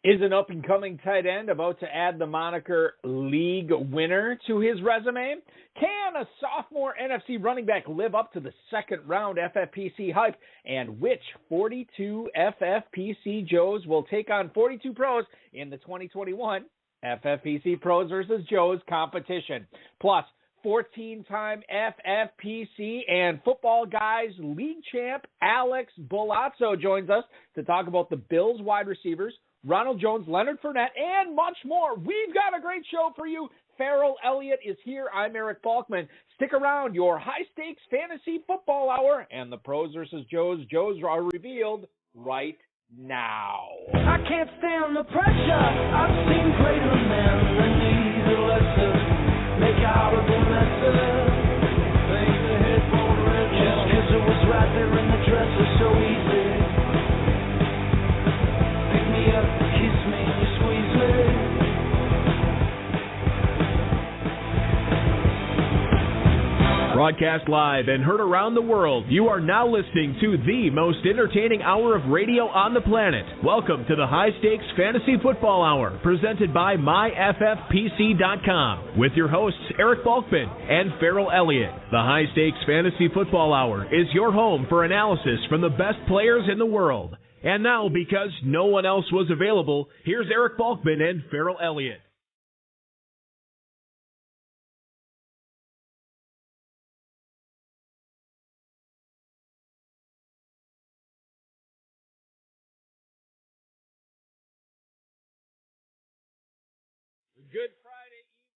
Is an up-and-coming tight end about to add the moniker league winner to his resume? Can a sophomore NFC running back live up to the second-round FFPC hype? And which 42 FFPC Joes will take on 42 pros in the 2021 FFPC Pros versus Joes competition? Plus, 14-time FFPC and Footballguys league champ Alex Bulazo joins us to talk about the Bills wide receivers, Ronald Jones, Leonard Fournette, and much more. We've got a great show for you. Farrell Elliott is here. I'm Eric Balkman. Stick around. Your high-stakes fantasy football hour and the pros versus Joes. Joes are revealed right now. I can't stand the pressure. I've seen greater men than need a lesson. Make out of the messes. Make the headphone ring. Just 'cause it was right there in the dresser so easy. Up, kiss me, squeeze me. Broadcast live and heard around the world, you are now listening to the most entertaining hour of radio on the planet. Welcome to the High Stakes Fantasy Football Hour, presented by MyFFPC.com, with your hosts Eric Balkman and Farrell Elliott. The High Stakes Fantasy Football Hour is your home for analysis from the best players in the world. And now, because no one else was available, here's Eric Balkman and Farrell Elliott. Good Friday evening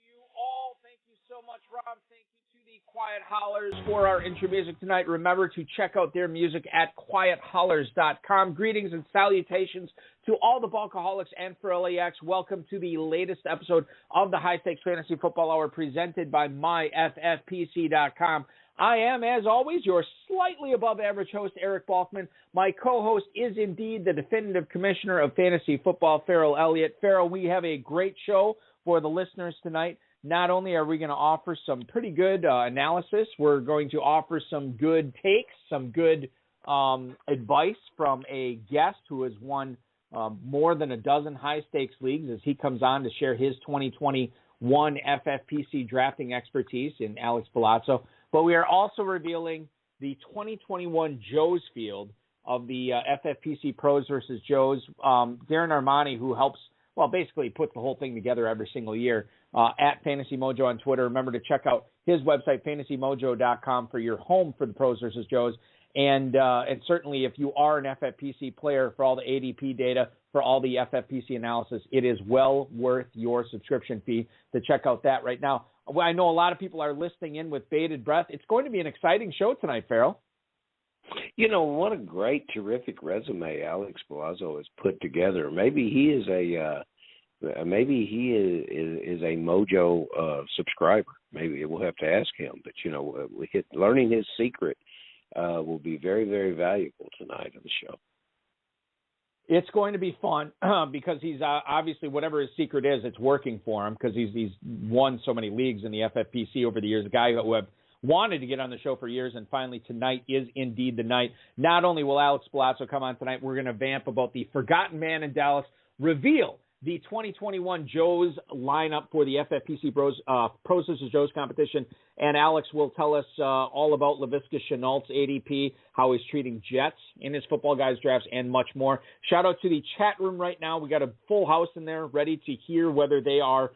to you all. Thank you so much, Rob. Thank you to the Quiet Hollers for our intro music tonight. Remember to check out their music at quiethollers.com. Greetings and salutations to all the Bulkaholics and for LAX. Welcome to the latest episode of the High Stakes Fantasy Football Hour presented by MyFFPC.com. I am, as always, your slightly above average host, Eric Balkman. My co-host is indeed the definitive commissioner of fantasy football, Farrell Elliott. Farrell, we have a great show for the listeners tonight. Not only are we going to offer some pretty good analysis, we're going to offer some good takes, some good advice from a guest who has won more than a dozen high-stakes leagues as he comes on to share his 2021 FFPC drafting expertise in Alex Bulazo. But we are also revealing the 2021 Joes field of the FFPC Pros versus Joes. Darren Armani, who helps, well, basically puts the whole thing together every single year, at Fantasy Mojo on Twitter. Remember to check out his website, fantasymojo.com, for your home for the Pros versus Joes. And certainly if you are an FFPC player, for all the ADP data, for all the FFPC analysis, it is well worth your subscription fee to check out that right now. I know a lot of people are listening in with bated breath. It's going to be an exciting show tonight, Farrell. You know, what a great, terrific resume Alex Bulazo has put together. Maybe he is a Mojo subscriber. Maybe we'll have to ask him. But you know, learning his secret will be very, very valuable tonight on the show. It's going to be fun because he's obviously, whatever his secret is, it's working for him because he's won so many leagues in the FFPC over the years. A guy who I've wanted to get on the show for years, and finally tonight is indeed the night. Not only will Alex Bulazo come on tonight, we're going to vamp about the forgotten man in Dallas, reveal the 2021 Joes lineup for the FFPC Pros versus Joes competition, and Alex will tell us all about Laviska Shenault's ADP, how he's treating Jets in his Football Guys drafts, and much more. Shout out to the chat room right now. We got a full house in there ready to hear whether they are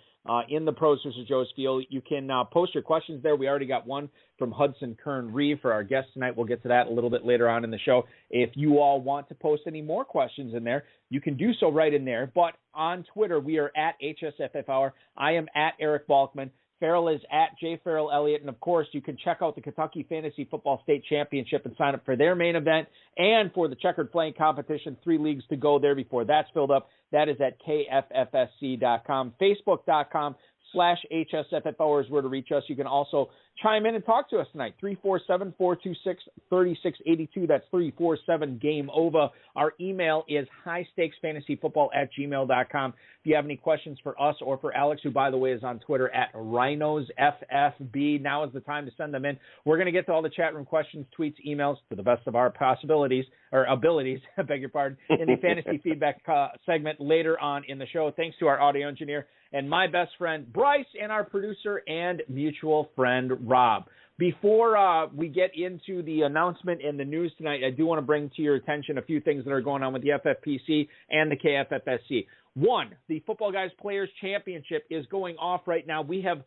in the Pros versus Joes field. You can post your questions there. We already got one from Hudson Kern Reeve for our guest tonight. We'll get to that a little bit later on in the show. If you all want to post any more questions in there, you can do so right in there. But on Twitter, we are at HSFF Hour. I am at Eric Balkman. Farrell is at J. Farrell Elliott. And, of course, you can check out the Kentucky Fantasy Football State Championship and sign up for their main event and for the checkered flag competition. 3 leagues to go there before that's filled up. That is at KFFSC.com. Facebook.com/HSFF Hours where to reach us. You can also chime in and talk to us tonight. 347-426-3682. That's 347-GAME-OVA. Our email is highstakesfantasyfootball@gmail.com. If you have any questions for us or for Alex, who, by the way, is on Twitter at RhinosFFB, now is the time to send them in. We're going to get to all the chat room questions, tweets, emails to the best of our possibilities. or abilities, I beg your pardon, in the fantasy feedback segment later on in the show. Thanks to our audio engineer and my best friend, Bryce, and our producer and mutual friend, Rob. Before we get into the announcement and the news tonight, I do want to bring to your attention a few things that are going on with the FFPC and the KFFSC. One, the Football Guys Players Championship is going off right now. We have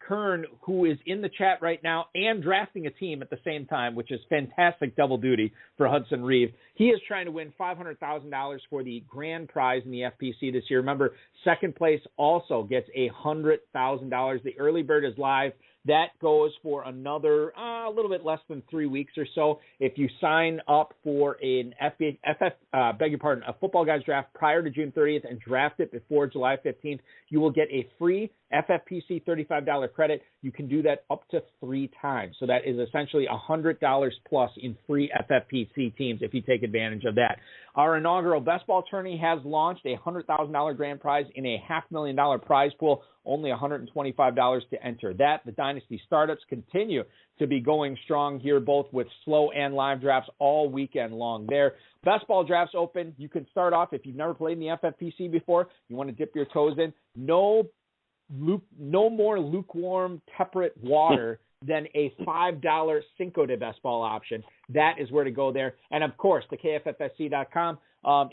Kern, who is in the chat right now and drafting a team at the same time, which is fantastic double duty for Hudson Reeve. He is trying to win $500,000 for the grand prize in the FPC this year. Remember, second place also gets $100,000. The early bird is live. That goes for another a little bit less than 3 weeks or so. If you sign up for a Football Guys draft prior to June 30th and draft it before July 15th, you will get a free FFPC $35 credit. You can do that up to 3 times. So that is essentially $100 plus in free FFPC teams if you take advantage of that. Our inaugural best ball tourney has launched, a $100,000 grand prize in a $500,000 prize pool, only $125 to enter that. The Dynasty startups continue to be going strong here, both with slow and live drafts all weekend long there. Best ball drafts open. You can start off, if you've never played in the FFPC before, you want to dip your toes in. No more lukewarm, temperate water than a $5 Cinco de Best Ball option. That is where to go there. And, of course, the KFFSC.com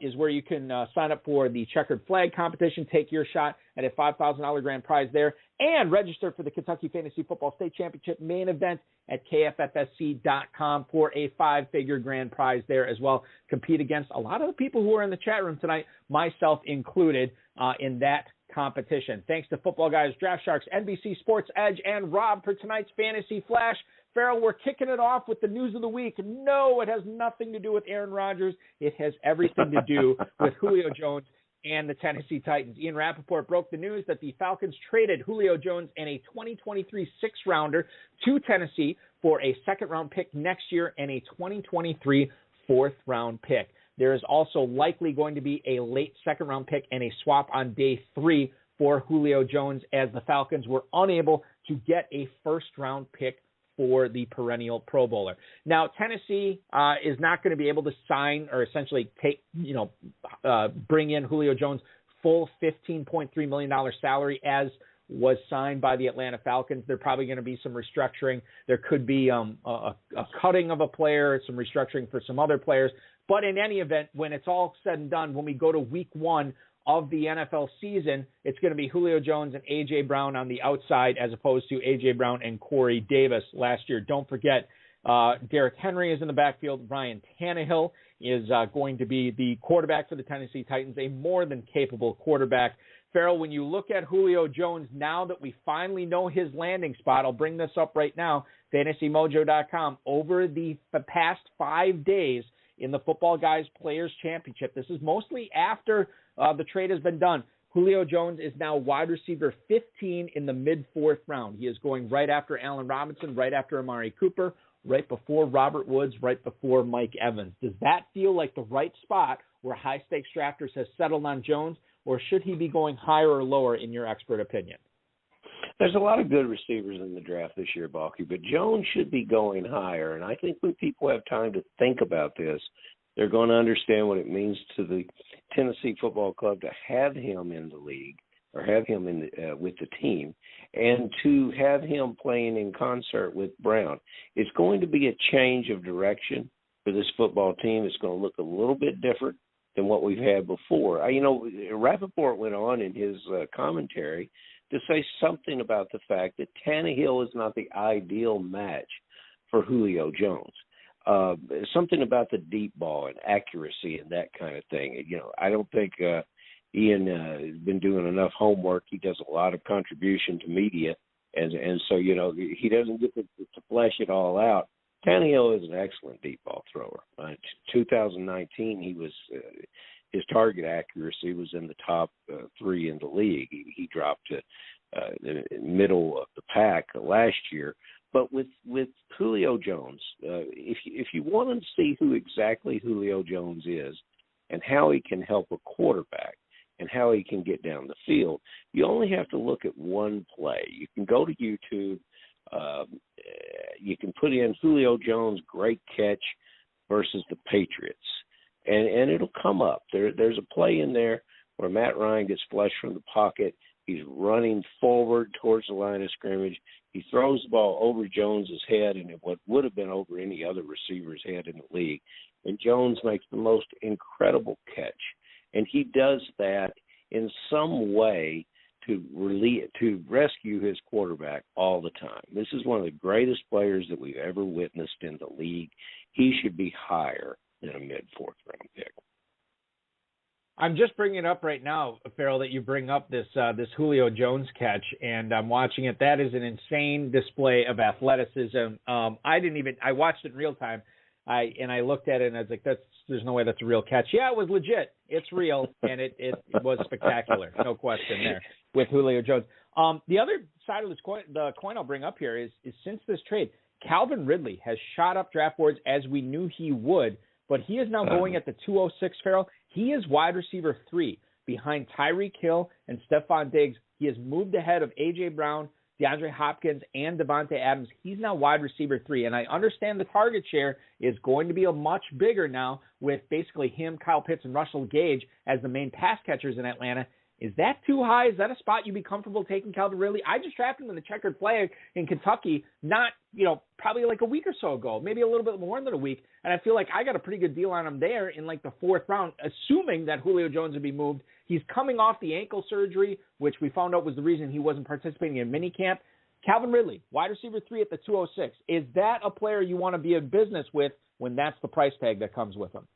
is where you can sign up for the checkered flag competition, take your shot at a $5,000 grand prize there, and register for the Kentucky Fantasy Football State Championship main event at KFFSC.com for a 5-figure grand prize there as well. Compete against a lot of the people who are in the chat room tonight, myself included, in that competition. Thanks to Football Guys, Draft Sharks, NBC Sports Edge, and Rob for tonight's Fantasy Flash. Farrell, we're kicking it off with the news of the week. No, it has nothing to do with Aaron Rodgers. It has everything to do with Julio Jones and the Tennessee Titans. Ian Rappaport broke the news that the Falcons traded Julio Jones and a 2023 sixth-rounder to Tennessee for a second-round pick next year and a 2023 fourth-round pick. There is also likely going to be a late second-round pick and a swap on day 3 for Julio Jones, as the Falcons were unable to get a first-round pick for the perennial Pro Bowler. Now, Tennessee is not going to be able to sign or essentially bring in Julio Jones' full $15.3 million salary as was signed by the Atlanta Falcons. There's probably going to be some restructuring. There could be a cutting of a player, some restructuring for some other players. But in any event, when it's all said and done, when we go to week 1 of the NFL season, it's going to be Julio Jones and A.J. Brown on the outside as opposed to A.J. Brown and Corey Davis last year. Don't forget, Derrick Henry is in the backfield. Ryan Tannehill is going to be the quarterback for the Tennessee Titans, a more than capable quarterback. Farrell, when you look at Julio Jones, now that we finally know his landing spot, I'll bring this up right now, FantasyMojo.com, over the past 5 days in the Football Guys Players Championship. This is mostly after the trade has been done. Julio Jones is now wide receiver 15 in the mid-4th round. He is going right after Allen Robinson, right after Amari Cooper, right before Robert Woods, right before Mike Evans. Does that feel like the right spot where high-stakes drafters have settled on Jones, or should he be going higher or lower in your expert opinion? There's a lot of good receivers in the draft this year, Balky, but Jones should be going higher. And I think when people have time to think about this, they're going to understand what it means to the Tennessee Football Club to have him in the league or have him in with the team and to have him playing in concert with Brown. It's going to be a change of direction for this football team. It's going to look a little bit different than what we've had before. Rappaport went on in his commentary to say something about the fact that Tannehill is not the ideal match for Julio Jones. Something about the deep ball and accuracy and that kind of thing. I don't think Ian has been doing enough homework. He does a lot of contribution to media, and so, he doesn't get to flesh it all out. Tannehill is an excellent deep ball thrower. 2019, he was his target accuracy was in the top 3 in the league. He dropped to the middle of the pack last year. But with Julio Jones, if you want to see who exactly Julio Jones is and how he can help a quarterback and how he can get down the field, you only have to look at one play. You can go to YouTube. You can put in Julio Jones, great catch versus the Patriots. And it'll come up. There's a play in there where Matt Ryan gets flushed from the pocket. He's running forward towards the line of scrimmage. He throws the ball over Jones's head, and what would have been over any other receiver's head in the league. And Jones makes the most incredible catch. And he does that in some way to rescue his quarterback all the time. This is one of the greatest players that we've ever witnessed in the league. He should be higher than a mid-fourth round pick. I'm just bringing it up right now, Farrell, that you bring up this Julio Jones catch, and I'm watching it. That is an insane display of athleticism. I watched it in real time, I looked at it and I was like, there's no way that's a real catch. Yeah, it was legit. It's real, and it was spectacular. No question there with Julio Jones. The other side of this coin, the coin I'll bring up here is since this trade, Calvin Ridley has shot up draft boards as we knew he would, but he is now going at the 206, Farrell. He is wide receiver 3 behind Tyreek Hill and Stephon Diggs. He has moved ahead of A.J. Brown, DeAndre Hopkins, and Devontae Adams. He's now wide receiver 3, and I understand the target share is going to be a much bigger now with basically him, Kyle Pitts, and Russell Gage as the main pass catchers in Atlanta. Is that too high? Is that a spot you'd be comfortable taking Calvin Ridley? I just drafted him in the checkered flag in Kentucky, probably like a week or so ago, maybe a little bit more than a week, and I feel like I got a pretty good deal on him there in like the 4th round, assuming that Julio Jones would be moved. He's coming off the ankle surgery, which we found out was the reason he wasn't participating in minicamp. Calvin Ridley, wide receiver 3 at the 206. Is that a player you want to be in business with when that's the price tag that comes with him?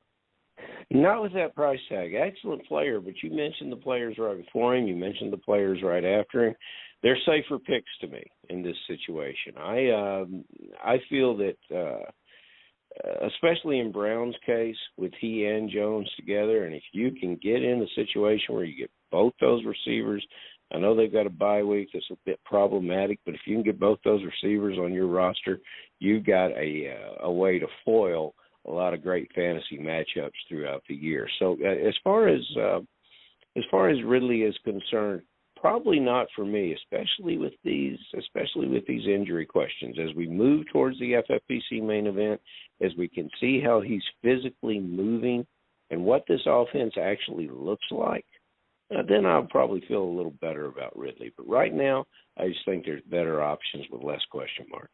Not with that price tag. Excellent player, but you mentioned the players right before him. You mentioned the players right after him. They're safer picks to me in this situation. I feel that, especially in Brown's case, with he and Jones together, and if you can get in a situation where you get both those receivers, I know they've got a bye week that's a bit problematic, but if you can get both those receivers on your roster, you've got a way to foil a lot of great fantasy matchups throughout the year. So as far as Ridley is concerned, probably not for me, especially with these injury questions. As we move towards the FFPC main event, as we can see how he's physically moving and what this offense actually looks like, then I'll probably feel a little better about Ridley. But right now, I just think there's better options with less question marks.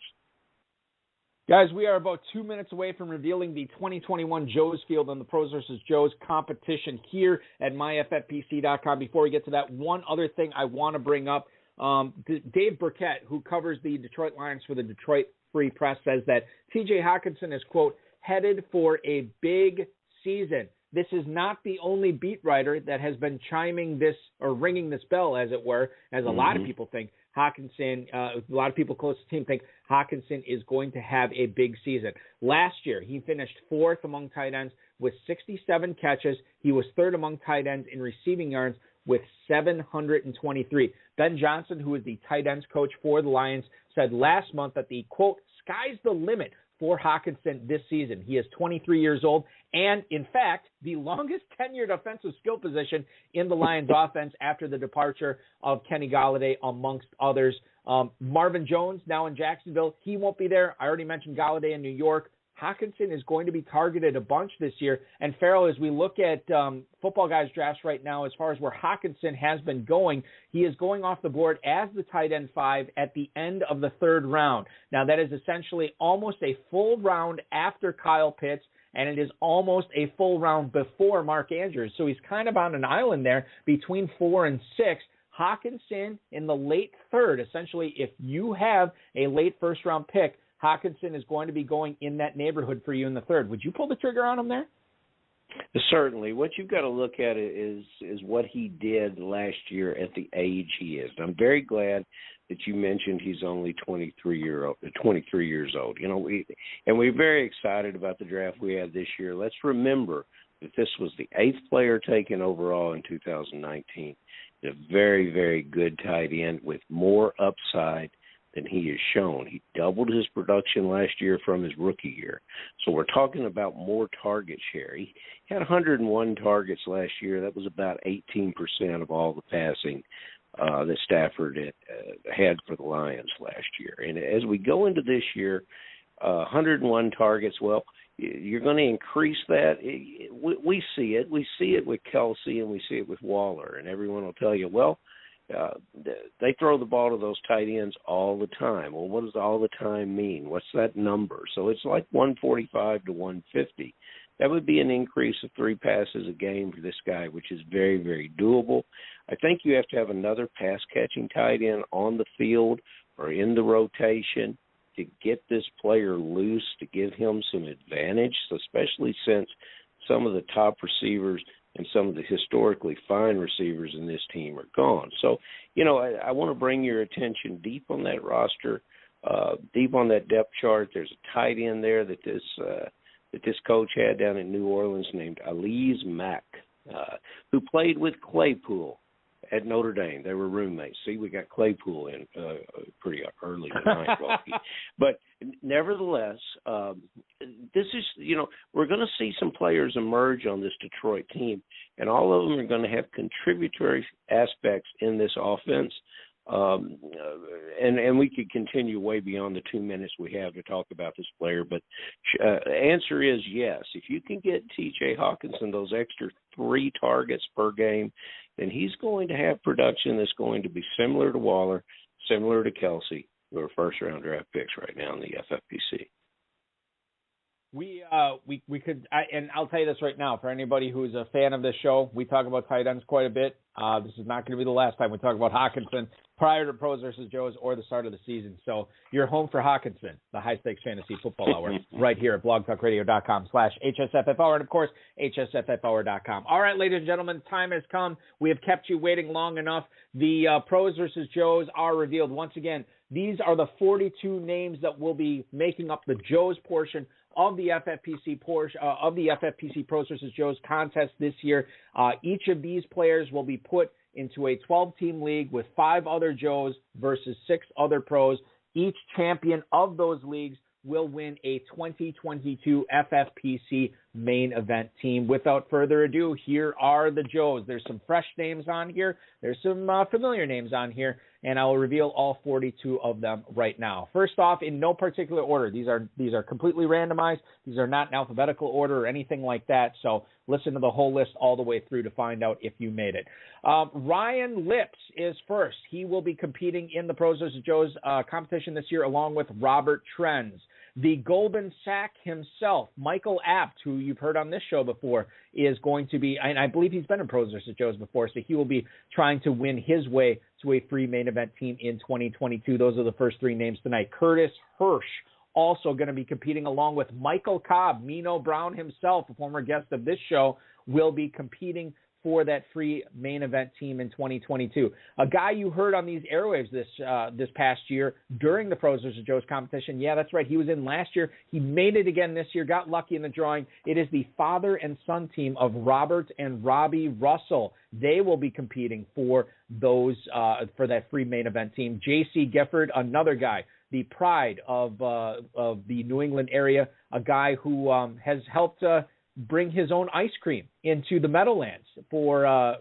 Guys, we are about 2 minutes away from revealing the 2021 Joe's Field on the Pros vs. Joe's competition here at myffpc.com. Before we get to that, one other thing I want to bring up. Dave Burkett, who covers the Detroit Lions for the Detroit Free Press, says that T.J. Hockenson is, quote, headed for a big season. This is not the only beat writer that has been chiming this or ringing this bell, as it were, as a lot of people think. Hockenson, a lot of people close to the team think Hockenson is going to have a big season. Last year, he finished 4th among tight ends with 67 catches. He was 3rd among tight ends in receiving yards with 723. Ben Johnson, who is the tight ends coach for the Lions, said last month that the, quote, sky's the limit for Hockenson this season. He is 23 years old and, in fact, the longest tenured offensive skill position in the Lions offense after the departure of Kenny Golladay, amongst others. Marvin Jones, now in Jacksonville, he won't be there. I already mentioned Golladay in New York. Hockenson is going to be targeted a bunch this year. And, Farrell, as we look at Football Guys drafts right now, as far as where Hockenson has been going, he is going off the board as the tight end 5 at the end of the 3rd round. Now, that is essentially almost a full round after Kyle Pitts, and it is almost a full round before Mark Andrews. So he's kind of on an island there between 4 and 6. Hockenson in the late 3rd. Essentially, if you have a late first-round pick, Hockenson is going to be going in that neighborhood for you in the 3rd. Would you pull the trigger on him there? Certainly. What you've got to look at is what he did last year at the age he is. And I'm very glad that you mentioned he's only 23 years old. You know, we're very excited about the draft we had this year. Let's remember that this was the 8th player taken overall in 2019. A very, very good tight end with more upside than he has shown. He doubled his production last year from his rookie year. So we're talking about more target share. He had 101 targets last year. That was about 18% of all the passing that Stafford had for the Lions last year. And as we go into this year, 101 targets, well, you're going to increase that. We see it. We see it with Kelsey and we see it with Waller, and everyone will tell you, well, they throw the ball to those tight ends all the time. Well, what does all the time mean? What's that number? So it's like 145 to 150. That would be an increase of 3 passes a game for this guy, which is very, very doable. I think you have to have another pass-catching tight end on the field or in the rotation to get this player loose, to give him some advantage, so especially since some of the top receivers and some of the historically fine receivers in this team are gone. So, I want to bring your attention deep on that roster, deep on that depth chart. There's a tight end there that this coach had down in New Orleans named Alize Mack, who played with Claypool at Notre Dame. They were roommates. See, we got Claypool in pretty early tonight, but nevertheless, this is, we're going to see some players emerge on this Detroit team, and all of them are going to have contributory aspects in this offense. And we could continue way beyond the 2 minutes we have to talk about this player, but answer is yes. If you can get T.J. Hawkinson those extra 3 targets per game, then he's going to have production that's going to be similar to Waller, similar to Kelsey, who are first-round draft picks right now in the FFPC. We could, and I'll tell you this right now, for anybody who's a fan of this show, we talk about tight ends quite a bit. This is not going to be the last time we talk about Hawkinson prior to Pros versus Joes or the start of the season. So you're home for Hawkinson, the High Stakes Fantasy Football Hour, right here at blogtalkradio.com/HSFF-hour, and of course, HSFF-hour.com. All right, ladies and gentlemen, time has come. We have kept you waiting long enough. The Pros versus Joes are revealed once again. These are the 42 names that will be making up the Joes portion of the FFPC Pros versus Joes contest this year. Each of these players will be put into a 12-team league with 5 other Joes versus 6 other pros. Each champion of those leagues will win a 2022 FFPC main event team. Without further ado, here are the Joes. There's some fresh names on here. There's some familiar names on here, and I will reveal all 42 of them right now. First off, in no particular order. These are completely randomized. These are not in alphabetical order or anything like that. So listen to the whole list all the way through to find out if you made it. Ryan Lips is first. He will be competing in the Pros vs. Joes competition this year along with Robert Trenz. The Golden Sack himself, Michael Apt, who you've heard on this show before, is going to be, and I believe he's been in Pros vs. Joes before, so he will be trying to win his way to a free main event team in 2022. Those are the first 3 names tonight. Curtis Hirsch, also going to be competing along with Michael Cobb. Mino Brown himself, a former guest of this show, will be competing for that free main event team in 2022. A guy you heard on these airwaves this past year during the Pros vs. Joes competition. Yeah, that's right. He was in last year. He made it again this year, got lucky in the drawing. It is the father and son team of Robert and Robbie Russell. They will be competing for those for that free main event team. J.C. Gifford, another guy, the pride of the New England area, a guy who has helped bring his own ice cream into the Meadowlands for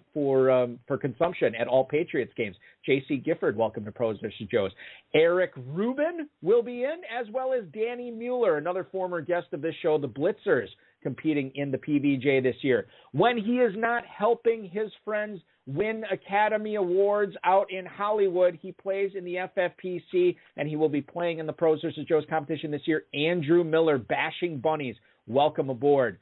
consumption at all Patriots games. J.C. Gifford, welcome to Pros vs. Joes. Eric Rubin will be in, as well as Danny Mueller, another former guest of this show, the Blitzers, competing in the PVJ this year. When he is not helping his friends win Academy Awards out in Hollywood, he plays in the FFPC, and he will be playing in the Pros vs. Joes competition this year. Andrew Miller, Bashing Bunnies, welcome aboard.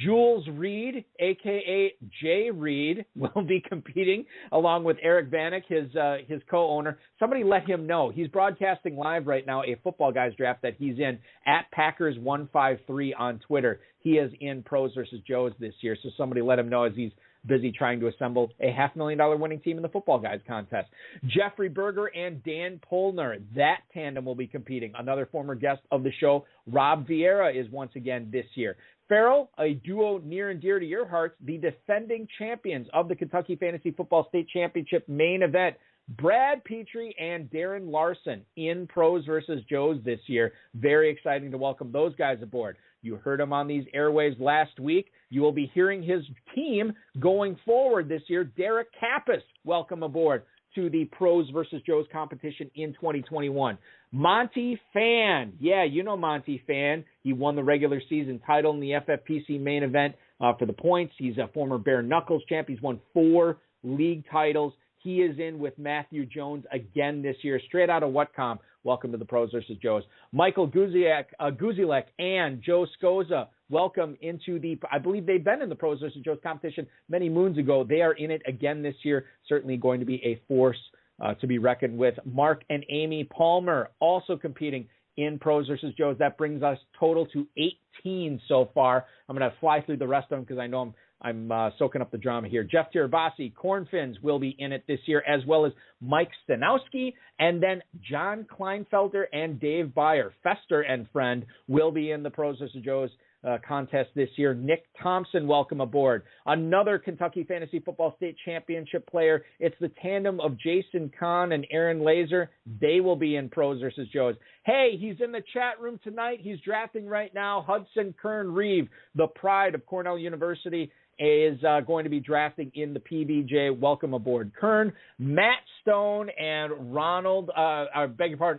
Jules Reed, a.k.a. Jay Reed, will be competing along with Eric Vanek, his co-owner. Somebody let him know. He's broadcasting live right now a Football Guys draft that he's in at Packers153 on Twitter. He is in Pros vs. Joes this year, so somebody let him know as he's busy trying to assemble a $500,000 winning team in the Football Guys contest. Jeffrey Berger and Dan Polner, that tandem will be competing. Another former guest of the show, Rob Vieira, is once again this year. Farrell, a duo near and dear to your hearts, the defending champions of the Kentucky Fantasy Football State Championship main event, Brad Petrie and Darren Larson in Pros vs. Joes this year. Very exciting to welcome those guys aboard. You heard him on these airwaves last week. You will be hearing his team going forward this year. Derek Kappas, welcome aboard to the Pros versus Joes competition in 2021. Monty Fan. Yeah, you know Monty Fan. He won the regular season title in the FFPC main event for the points. He's a former Bare Knuckles champ. He's won 4 league titles. He is in with Matthew Jones again this year, straight out of Whatcom. Welcome to the Pros versus Joes. Michael Guzilek and Joe Scosa, welcome into the, I believe they've been in the Pros versus Joes competition many moons ago. They are in it again this year, certainly going to be a force to be reckoned with. Mark and Amy Palmer also competing in Pros versus Joes. That brings us total to 18 so far. I'm going to fly through the rest of them because I know I'm soaking up the drama here. Jeff Tirabassi, Cornfins will be in it this year, as well as Mike Stanowski, and then John Kleinfelter and Dave Byer, Fester and friend, will be in the Pros vs. Joes contest this year. Nick Thompson, welcome aboard. Another Kentucky Fantasy Football State Championship player. It's the tandem of Jason Kahn and Aaron Laser. They will be in Pros vs. Joes. Hey, he's in the chat room tonight. He's drafting right now. Hudson Kern-Reeve, the pride of Cornell University, is going to be drafting in the PBJ. Welcome aboard, Kern. Matt Stone and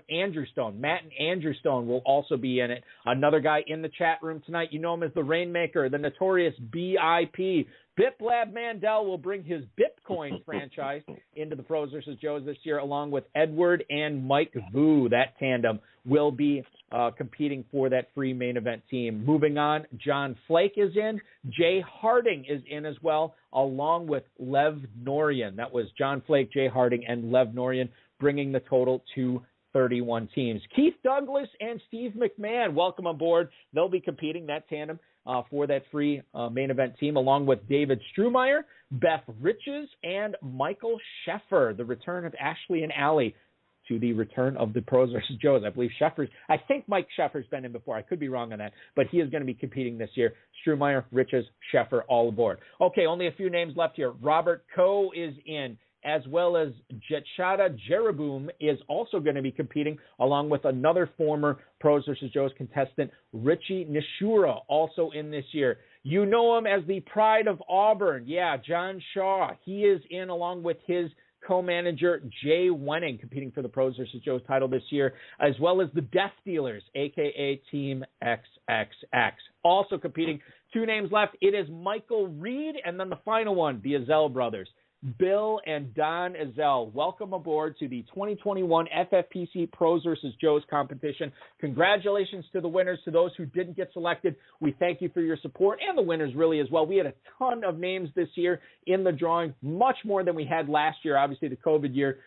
Andrew Stone. Matt and Andrew Stone will also be in it. Another guy in the chat room tonight. You know him as the Rainmaker, the notorious BIP. Biplab Mandel will bring his Bitcoin franchise into the Pros vs. Joes this year, along with Edward and Mike Vu. That tandem will be competing for that free main event team. Moving on, John Flake is in. Jay Harding is in as well, along with Lev Norian. That was John Flake, Jay Harding, and Lev Norian, bringing the total to 31 teams. Keith Douglas and Steve McMahon, welcome aboard. They'll be competing, that tandem, for that free main event team, along with David Strumeyer, Beth Riches, and Michael Sheffer, the return of Ashley and Allie to the return of the Pros vs. Joes. I think Mike Sheffer's been in before. I could be wrong on that, but he is going to be competing this year. Strumeyer, Riches, Sheffer, all aboard. Okay, only a few names left here. Robert Coe is in, as well as Jetshada Jeroboam is also going to be competing, along with another former Pros vs. Joes contestant, Richie Nishura, also in this year. You know him as the pride of Auburn. Yeah, John Shaw. He is in along with his co-manager, Jay Wenning, competing for the Pros vs. Joes title this year, as well as the Death Dealers, a.k.a. Team XXX. Also competing, 2 names left. It is Michael Reed, and then the final one, the Azell brothers, Bill and Don Azell. Welcome aboard to the 2021 FFPC Pros vs. Joes competition. Congratulations to the winners. To those who didn't get selected, we thank you for your support, and the winners really as well. We had a ton of names this year in the drawing, much more than we had last year. Obviously, the COVID year,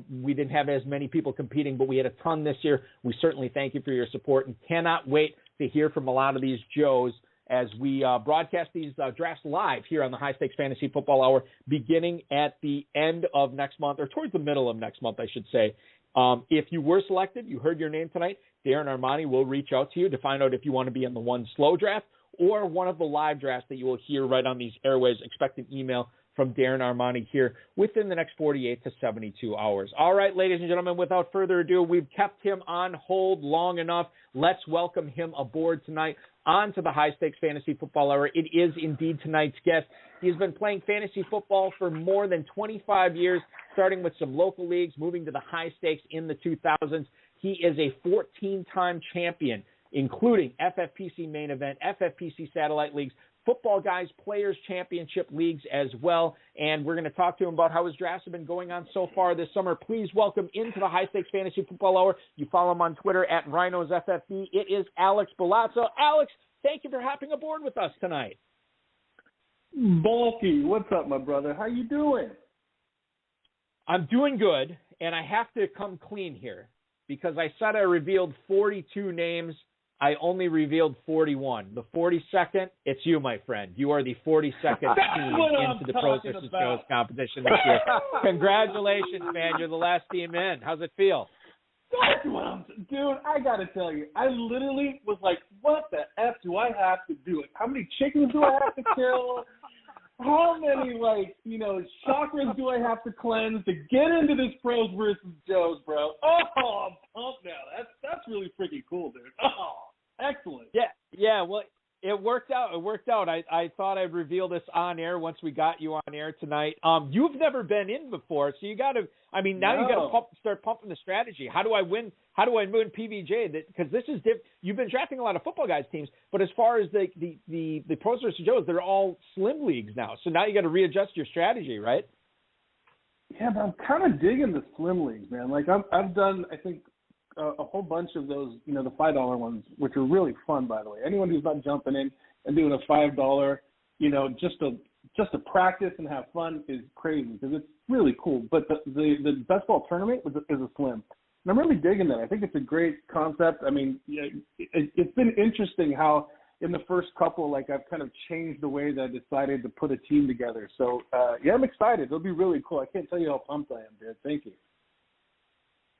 we didn't have as many people competing, but we had a ton this year. We certainly thank you for your support and cannot wait to hear from a lot of these Joes as we broadcast these drafts live here on the High Stakes Fantasy Football Hour, beginning at the end of next month, or towards the middle of next month, I should say. If you were selected, you heard your name tonight, Darren Armani will reach out to you to find out if you want to be in the one slow draft or one of the live drafts that you will hear right on these airwaves. Expect an email from Darren Armani here within the next 48 to 72 hours. All right, ladies and gentlemen, without further ado, we've kept him on hold long enough. Let's welcome him aboard tonight onto the High Stakes Fantasy Football Hour. It is indeed tonight's guest. He's been playing fantasy football for more than 25 years, starting with some local leagues, moving to the high stakes in the 2000s. He is a 14-time champion, including FFPC Main Event, FFPC Satellite Leagues, Footballguys Players Championship Leagues as well. And we're going to talk to him about how his drafts have been going on so far this summer. Please welcome into the High Stakes Fantasy Football Hour. You follow him on Twitter at RhinosFFB. It is Alex Bulazo. Alex, thank you for hopping aboard with us tonight. Bulky, what's up, my brother? How you doing? I'm doing good, and I have to come clean here because I said I revealed 42 names. I only revealed 41. The 42nd, it's you, my friend. You are the 42nd team into the Pros vs. Joes competition this year. Congratulations, man. You're the last team in. How's it feel? That's what I'm, dude, I got to tell you, I literally was like, what the F do I have to do? How many chickens do I have to kill? How many, chakras do I have to cleanse to get into this Pros versus Joes, bro? Oh, I'm pumped now. That's really freaking cool, dude. Oh, excellent. Yeah. Well, It worked out. I thought I'd reveal this on air once we got you on air tonight. You've never been in before, so you got to. I mean, now you got to start pumping the strategy. How do I win? How do I win PBJ? Because this is you've been drafting a lot of Football Guys teams, but as far as the Pros vs. Joes, they're all slim leagues now. So now you got to readjust your strategy, right? Yeah, but I'm kind of digging the slim leagues, man. Like I've done, I think, a whole bunch of those, the $5 ones, which are really fun, by the way. Anyone who's not jumping in and doing a $5, just to practice and have fun is crazy because it's really cool. But the best ball tournament is a slim. And I'm really digging that. I think it's a great concept. I mean, it's been interesting how in the first couple, like I've kind of changed the way that I decided to put a team together. So, I'm excited. It'll be really cool. I can't tell you how pumped I am, dude. Thank you.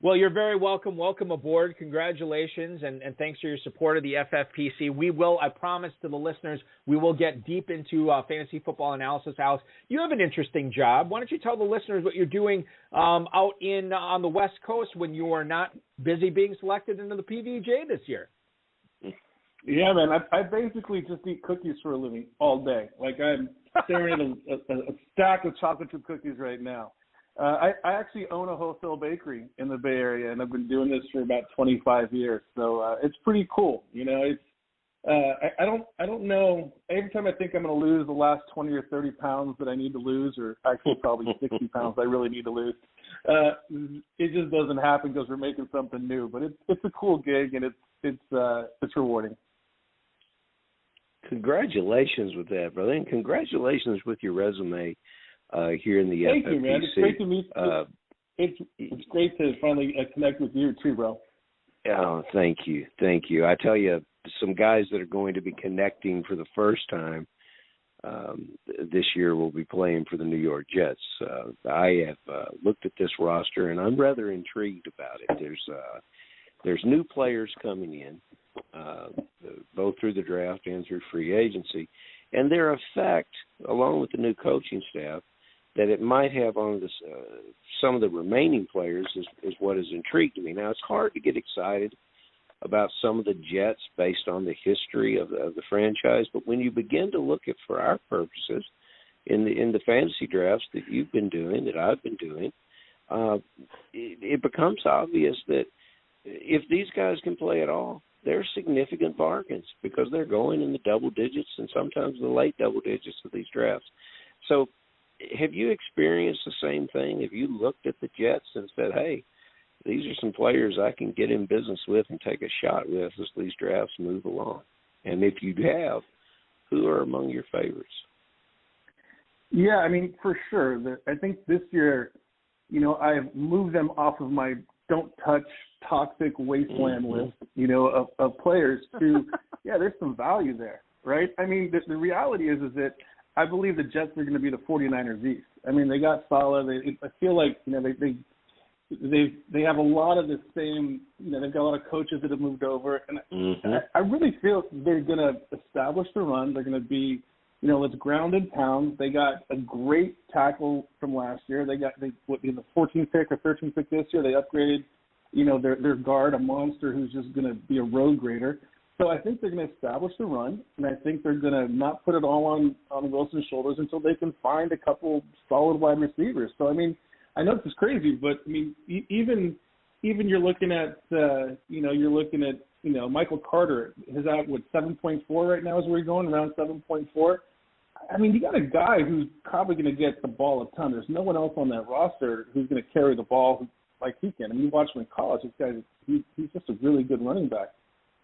Well, you're very welcome. Welcome aboard. Congratulations, and thanks for your support of the FFPC. We will, I promise to the listeners, we will get deep into fantasy football analysis. Alex, you have an interesting job. Why don't you tell the listeners what you're doing out on the West Coast when you are not busy being selected into the PVJ this year? Yeah, man. I basically just eat cookies for a living all day. Like I'm staring at a stack of chocolate chip cookies right now. I actually own a wholesale bakery in the Bay Area, and I've been doing this for about 25 years. So it's pretty cool. It's I don't know. Every time I think I'm going to lose the last 20 or 30 pounds that I need to lose, or actually probably 60 pounds I really need to lose, it just doesn't happen because we're making something new. But it's a cool gig, and it's rewarding. Congratulations with that, brother, and congratulations with your resume. Here in the Thank FFPC. you, man. It's great to meet you. It's great to finally connect with you too, bro. Oh, thank you. I tell you, some guys that are going to be connecting for the first time this year will be playing for the New York Jets. I have looked at this roster, and I'm rather intrigued about it. There's new players coming in, both through the draft and through free agency, and their effect, along with the new coaching staff, that it might have on some of the remaining players is what has intrigued me. Now, it's hard to get excited about some of the Jets based on the history of the franchise, but when you begin to look at, for our purposes, in the fantasy drafts that you've been doing, that I've been doing, it becomes obvious that if these guys can play at all, they're significant bargains because they're going in the double digits and sometimes the late double digits of these drafts. So have you experienced the same thing? Have you looked at the Jets and said, hey, these are some players I can get in business with and take a shot with as these drafts move along? And if you have, who are among your favorites? Yeah, I mean, for sure. I think this year, I've moved them off of my don't touch toxic wasteland list, of players to, there's some value there, right? I mean, the reality is that I believe the Jets are going to be the 49ers East. I mean, they got Salah. I feel like, they have a lot of the same, they've got a lot of coaches that have moved over. And I really feel they're going to establish the run. They're going to be, it's ground and pound. They got a great tackle from last year. They the 14th pick or 13th pick this year. They upgraded, their guard, a monster who's just going to be a road grader. So I think they're going to establish the run, and I think they're going to not put it all on Wilson's shoulders until they can find a couple solid wide receivers. So, I mean, I know this is crazy, but, I mean, even you're looking at, Michael Carter is at, 7.4 right now is where he's going, around 7.4. I mean, you got a guy who's probably going to get the ball a ton. There's no one else on that roster who's going to carry the ball like he can. I mean, you watch him in college. This guy, he's just a really good running back.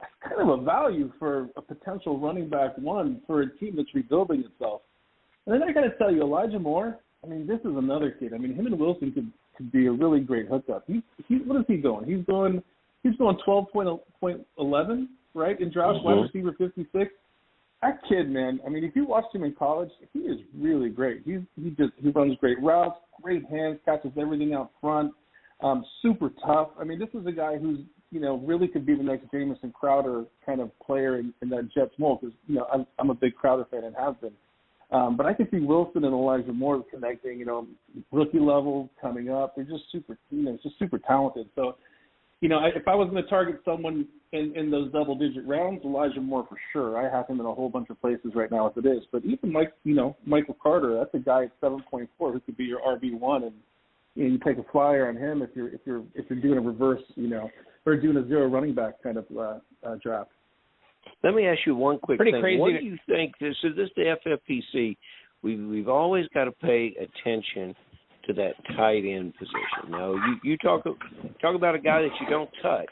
That's kind of a value for a potential running back one for a team that's rebuilding itself. And then I got to tell you, Elijah Moore, I mean, this is another kid. I mean, him and Wilson could be a really great hookup. What is he going? He's going 12.11, right, in drafts, wide receiver 56. That kid, man, I mean, if you watched him in college, he is really great. He runs great routes, great hands, catches everything out front, super tough. I mean, this is a guy who's, really could be the next Jamison Crowder kind of player in that Jets mold because, I'm a big Crowder fan and have been. But I could see Wilson and Elijah Moore connecting, rookie level coming up. They're just super, just super talented. So, if I was going to target someone in those double-digit rounds, Elijah Moore for sure. I have him in a whole bunch of places right now as it is. But even Michael Carter, that's a guy at 7.4 who could be your RB1, and you take a flyer on him if you're doing a reverse, or doing a zero running back kind of draft. Let me ask you one quick Pretty thing. crazy. What do you think? This is the FFPC. We've always got to pay attention to that tight end position. Now, you talk about a guy that you don't touch,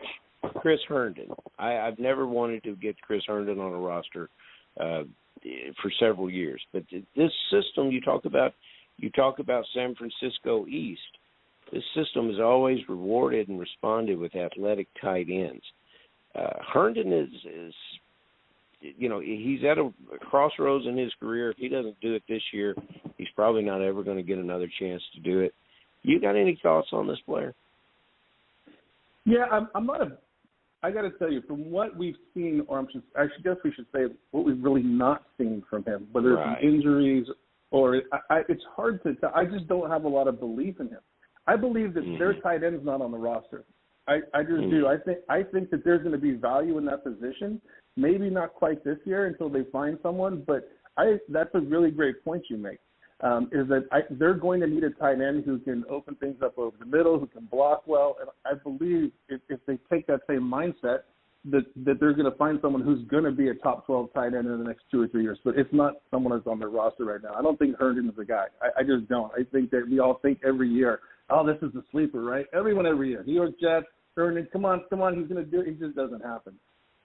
Chris Herndon. I've never wanted to get Chris Herndon on a roster for several years. But this system you talk about San Francisco East. This system has always rewarded and responded with athletic tight ends. Herndon is he's at a crossroads in his career. If he doesn't do it this year, he's probably not ever going to get another chance to do it. You got any thoughts on this player? Yeah, I got to tell you, from what we've seen, or I guess we should say what we've really not seen from him, whether it's injuries or it's hard to tell. I just don't have a lot of belief in him. I believe that their tight end's not on the roster. I just do. I think that there's going to be value in that position. Maybe not quite this year until they find someone, but that's a really great point you make. Is that they're going to need a tight end who can open things up over the middle, who can block well, and I believe if they take that same mindset, that they're going to find someone who's going to be a top 12 tight end in the next 2 or 3 years. But it's not someone that's on their roster right now. I don't think Herndon is the guy. I just don't. I think that we all think every year, oh, this is the sleeper, right? Everyone every year. New York Jets, Herndon, come on, he's going to do it. It just doesn't happen.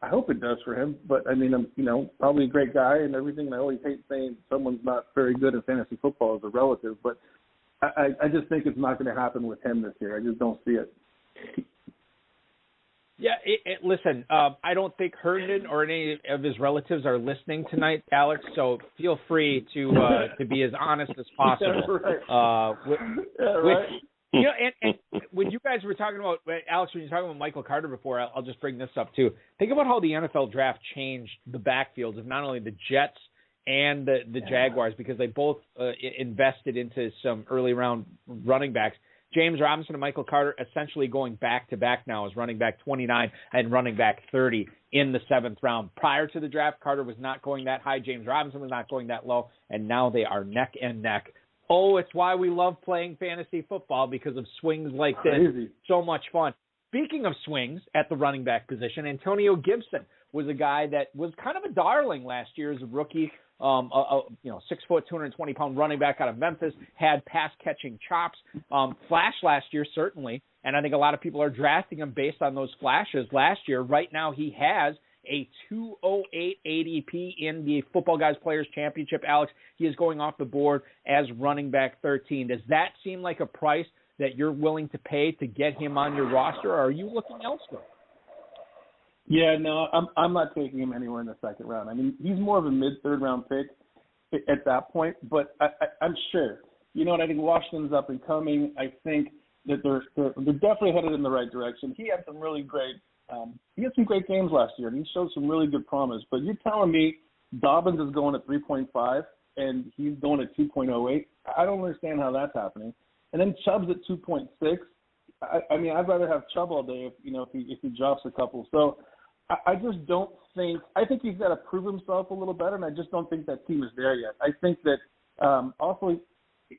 I hope it does for him, but I mean, I'm, probably a great guy and everything. And I always hate saying someone's not very good at fantasy football as a relative, but I just think it's not going to happen with him this year. I just don't see it. Yeah, listen, I don't think Herndon or any of his relatives are listening tonight, Alex, so feel free to be as honest as possible. Yeah, right. And when you guys were talking about, Alex, when you were talking about Michael Carter before, I'll just bring this up too. Think about how the NFL draft changed the backfields of not only the Jets and the Jaguars, because they both invested into some early round running backs. James Robinson and Michael Carter essentially going back-to-back now as running back 29 and running back 30 in the 7th round. Prior to the draft, Carter was not going that high. James Robinson was not going that low, and now they are neck and neck. Oh, it's why we love playing fantasy football, because of swings like this. Crazy. So much fun. Speaking of swings at the running back position, Antonio Gibson was a guy that was kind of a darling last year as a rookie. 6 foot, 220-pound running back out of Memphis, had pass-catching chops. Flashed last year, certainly, and I think a lot of people are drafting him based on those flashes last year. Right now, he has a 208 ADP in the Footballguys Players Championship. Alex, he is going off the board as running back 13. Does that seem like a price that you're willing to pay to get him on your roster, or are you looking elsewhere? Yeah, no, I'm not taking him anywhere in the 2nd round. I mean, he's more of a mid-3rd round pick at that point, but I'm sure. You know what? I think Washington's up and coming. I think that they're definitely headed in the right direction. He had some really great games last year, and he showed some really good promise. But you're telling me Dobbins is going at 3.5 and he's going at 2.08? I don't understand how that's happening. And then Chubb's at 2.6. I mean, I'd rather have Chubb all day if he drops a couple. So I just don't think – I think he's got to prove himself a little better, and I just don't think that team is there yet. I think that also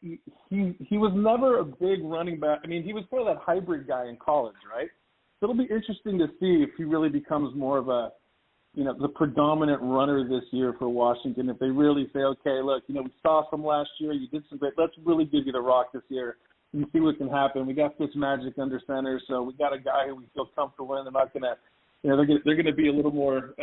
he was never a big running back. I mean, he was kind of that hybrid guy in college, right? So it'll be interesting to see if he really becomes more of a, the predominant runner this year for Washington. If they really say, okay, look, we saw some last year, you did some great, let's really give you the rock this year and see what can happen. We got Fitzmagic under center, so we got a guy who we feel comfortable in. They're not going to, they're going to be a little more,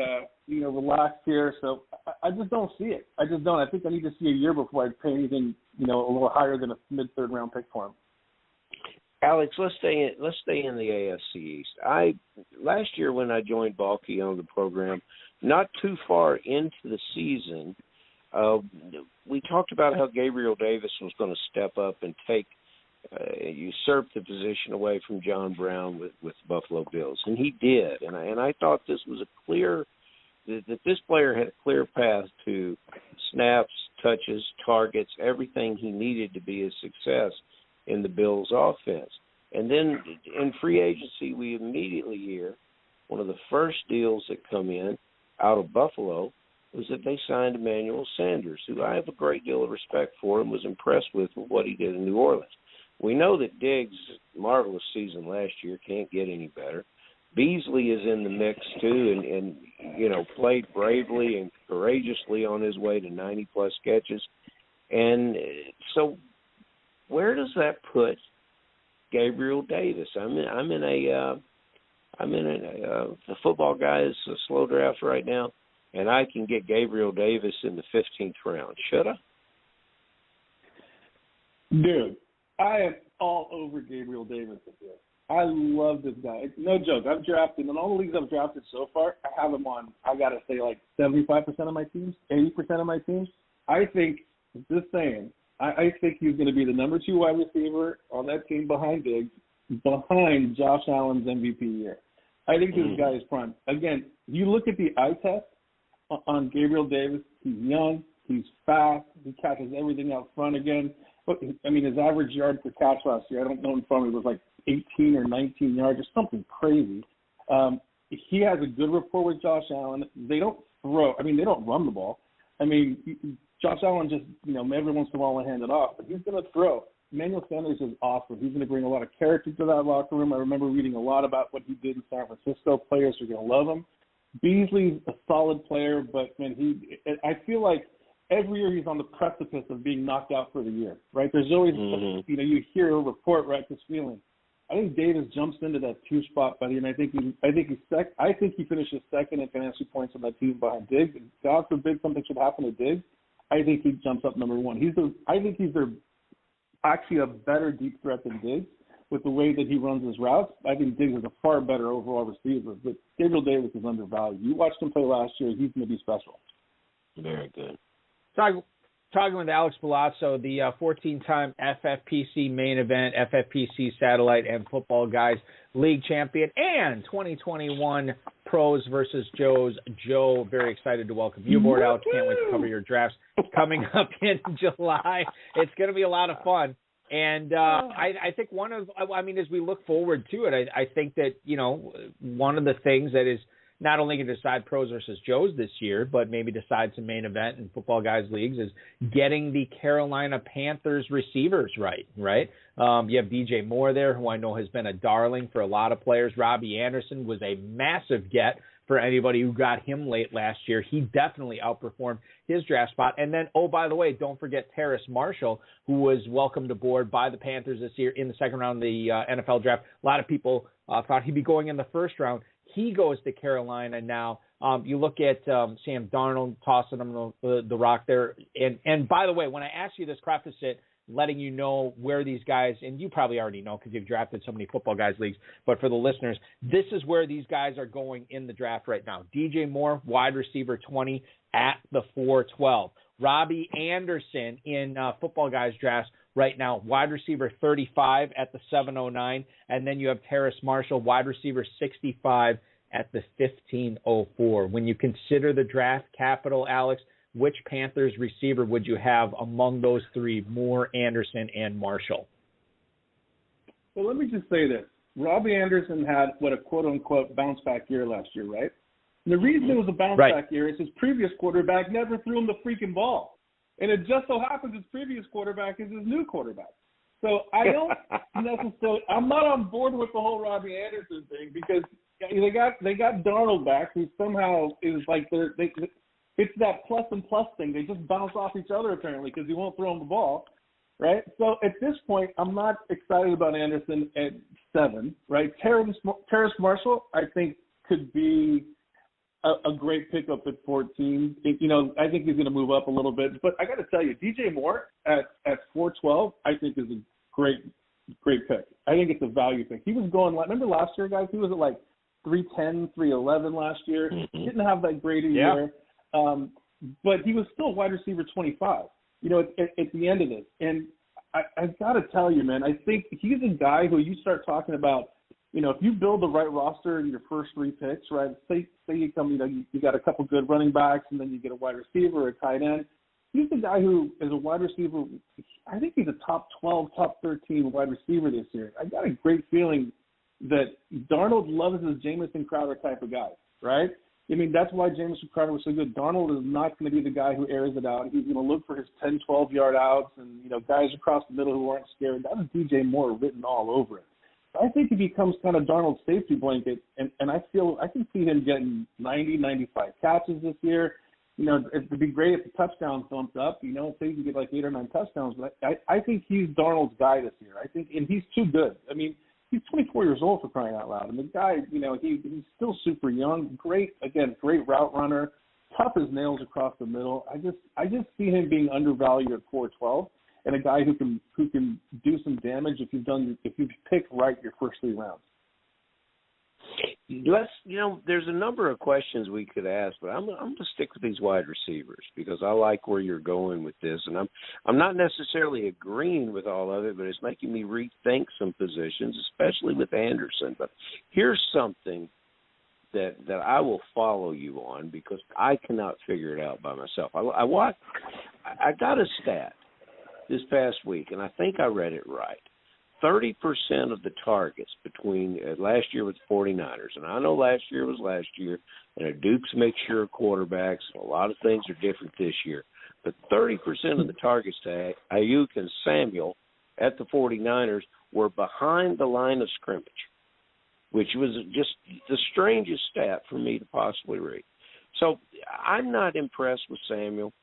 relaxed here. So I just don't see it. I just don't. I think I need to see a year before I pay anything, a little higher than a mid-3rd round pick for him. Alex, let's stay in the AFC East. Last year when I joined Balky on the program, not too far into the season, we talked about how Gabriel Davis was going to step up and usurp the position away from John Brown with the Buffalo Bills, and he did. And I thought this was that this player had a clear path to snaps, touches, targets, everything he needed to be a success in the Bills' offense. And then in free agency, we immediately hear one of the first deals that come in out of Buffalo was that they signed Emmanuel Sanders, who I have a great deal of respect for and was impressed with what he did in New Orleans. We know that Diggs' marvelous season last year can't get any better. Beasley is in the mix too, and played bravely and courageously on his way to 90-plus catches. And so, where does that put Gabriel Davis? I'm in a football guys slow draft right now, and I can get Gabriel Davis in the 15th round. Should I? Dude, I am all over Gabriel Davis this year. I love this guy. No joke. I've drafted, in all the leagues I've drafted so far, I have him on, I got to say, like 75% of my teams, 80% of my teams. I think, just saying, I think he's going to be the number 2 wide receiver on that team behind Diggs, behind Josh Allen's MVP year. I think this guy is prime. Again, you look at the eye test on Gabriel Davis, he's young, he's fast, he catches everything out front again. But, I mean, his average yard per catch last year, I don't know in front of me, was like 18 or 19 yards or something crazy. He has a good rapport with Josh Allen. They don't they don't run the ball. I mean, Josh Allen just, every once in a while will hand it off, but he's going to throw. Emmanuel Sanders is awesome. He's going to bring a lot of character to that locker room. I remember reading a lot about what he did in San Francisco. Players are going to love him. Beasley's a solid player, but, man, I feel like every year he's on the precipice of being knocked out for the year, right? There's always, you hear a report, right, this feeling. I think Davis jumps into that 2 spot, buddy, and I think he finishes second in fantasy points on that team behind Diggs. God forbid something should happen to Diggs, I think he jumps up number 1. I think he's actually a better deep threat than Diggs with the way that he runs his routes. I think Diggs is a far better overall receiver, but Gabriel Davis is undervalued. You watched him play last year; he's going to be special. Very good. Talking with Alex Bulazo, the 14-time FFPC main event, FFPC Satellite and Football Guys League champion, and 2021 Pros versus Joes. Joe, very excited to welcome you aboard, Alex. Can't wait to cover your drafts coming up in July. It's going to be a lot of fun. And I think as we look forward to it, I think that, one of the things that is not only going to decide Pros versus Joes this year, but maybe decide some main event and Football Guys leagues is getting the Carolina Panthers receivers right? You have DJ Moore there, who I know has been a darling for a lot of players. Robbie Anderson was a massive get for anybody who got him late last year. He definitely outperformed his draft spot. And then, by the way, don't forget Terrace Marshall, who was welcomed aboard by the Panthers this year in the second round of the NFL draft. A lot of people thought he'd be going in the first round. He goes to Carolina now. You look at Sam Darnold tossing him the rock there. And by the way, when I ask you this, preface it, letting you know where these guys, and you probably already know because you've drafted so many Football Guys leagues, but for the listeners, this is where these guys are going in the draft right now. DJ Moore, wide receiver 20 at the 412. Robbie Anderson in Football Guys drafts right now, wide receiver 35 at the 709, and then you have Terrace Marshall, wide receiver 65 at the 1504. When you consider the draft capital, Alex, which Panthers receiver would you have among those three, Moore, Anderson, and Marshall? Well, let me just say this. Robbie Anderson had what a quote-unquote bounce-back year last year, right? And the reason it was a bounce-back year is his previous quarterback never threw him the freaking ball. And it just so happens his previous quarterback is his new quarterback. So I don't necessarily – I'm not on board with the whole Robbie Anderson thing because they got Darnold back, who somehow is like it's that plus and plus thing. They just bounce off each other apparently because he won't throw him the ball, right? So at this point, I'm not excited about Anderson at 7, right? Terrace Marshall, I think, could be a great pickup at 14. I think he's going to move up a little bit. But I got to tell you, DJ Moore at 412, I think is a great pick. I think it's a value pick. He was going, remember last year, guys? He was at like 310, 311 last year. He didn't have that great a year. But he was still wide receiver 25, at the end of this. And I've got to tell you, man, I think he's a guy who you start talking about, if you build the right roster in your first 3 picks, right, say you come, you got a couple good running backs and then you get a wide receiver or a tight end, he's the guy who, as a wide receiver, I think he's a top 12, top 13 wide receiver this year. I got a great feeling that Darnold loves his Jamison Crowder type of guy, right? I mean, that's why Jamison Crowder was so good. Darnold is not going to be the guy who airs it out. He's going to look for his 10, 12-yard outs and, guys across the middle who aren't scared. That was DJ Moore written all over it. I think he becomes kind of Darnold's safety blanket, and I feel I can see him getting 90, 95 catches this year. It would be great if the touchdowns bumped up, say he can get like 8 or 9 touchdowns, but I think he's Darnold's guy this year. And he's too good. I mean, he's 24 years old for crying out loud. And the guy, he's still super young. Great route runner, tough as nails across the middle. I just see him being undervalued at 412, and a guy who can do some damage if you've picked right your first 3 rounds. There's a number of questions we could ask, but I'm going to stick with these wide receivers because I like where you're going with this, and I'm not necessarily agreeing with all of it, but it's making me rethink some positions, especially with Anderson. But here's something that I will follow you on because I cannot figure it out by myself. I got a stat this past week, and I think I read it right. 30% of the targets between last year with the 49ers, and I know last year was last year, and a Duke's mixture of quarterbacks, and a lot of things are different this year, but 30% of the targets to Ayuk and Samuel at the 49ers were behind the line of scrimmage, which was just the strangest stat for me to possibly read. So I'm not impressed with Samuel.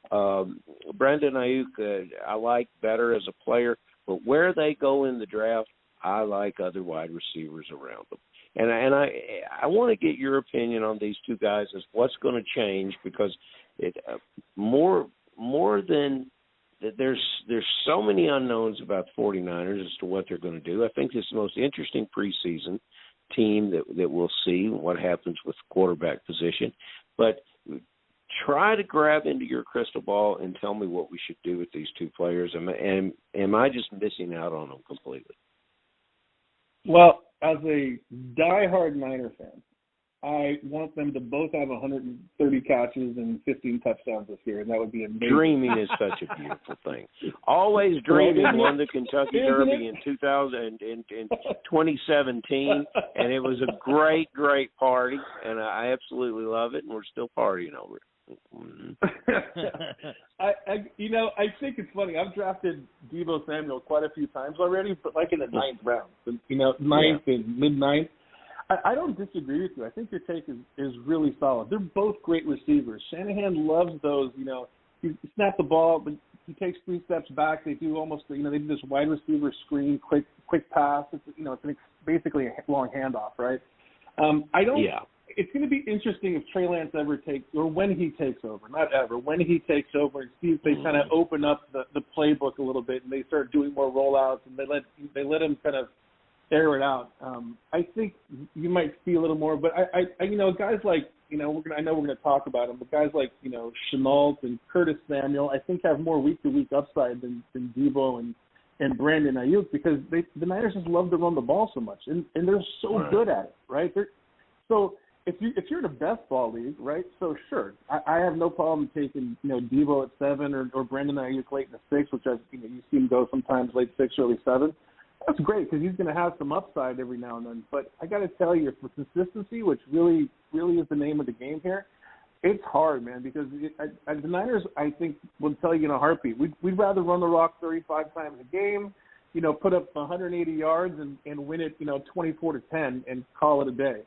Brandon Ayuk, I like better as a player. But where they go in the draft, I like other wide receivers around them. And I want to get your opinion on these two guys as what's going to change because it more than there's so many unknowns about the 49ers as to what they're going to do. I think this is the most interesting preseason team that we'll see what happens with the quarterback position. But try to grab into your crystal ball and tell me what we should do with these two players. Am I just missing out on them completely? Well, as a diehard Niner fan, I want them to both have 130 catches and 15 touchdowns this year, and that would be amazing. Dreaming is such a beautiful thing. Always dreaming won the Kentucky Derby in 2017, and it was a great, great party, and I absolutely love it, and we're still partying over it. I think it's funny. I've drafted Deebo Samuel quite a few times already, but like in the 9th round, ninth and mid-9th. I don't disagree with you. I think your take is really solid. They're both great receivers. Shanahan loves those. You snap the ball, but he takes 3 steps back. They do almost, they do this wide receiver screen, quick pass. It's basically a long handoff, right? It's going to be interesting if Trey Lance ever takes, or when he takes over, not ever, when he takes over and see if they kind of open up the playbook a little bit and they start doing more rollouts and they let him kind of air it out. I think you might see a little more, but I guys like, I know we're going to talk about them, but guys like, Chenault and Curtis Samuel, I think have more week-to-week upside than Deebo and Brandon Ayuk because the Niners just love to run the ball so much, and they're so good at it, right? So if you're in a best ball league, right? So sure, I have no problem taking Deebo at 7 or Brandon Ayuk late in the 6, which you see him go sometimes late 6, early 7. That's great because he's going to have some upside every now and then. But I got to tell you, for consistency, which really is the name of the game here, it's hard, man. Because the Niners, I think, will tell you in a heartbeat. We'd rather run the rock 35 times a game, put up 180 yards and win it, 24-10 and call it a day.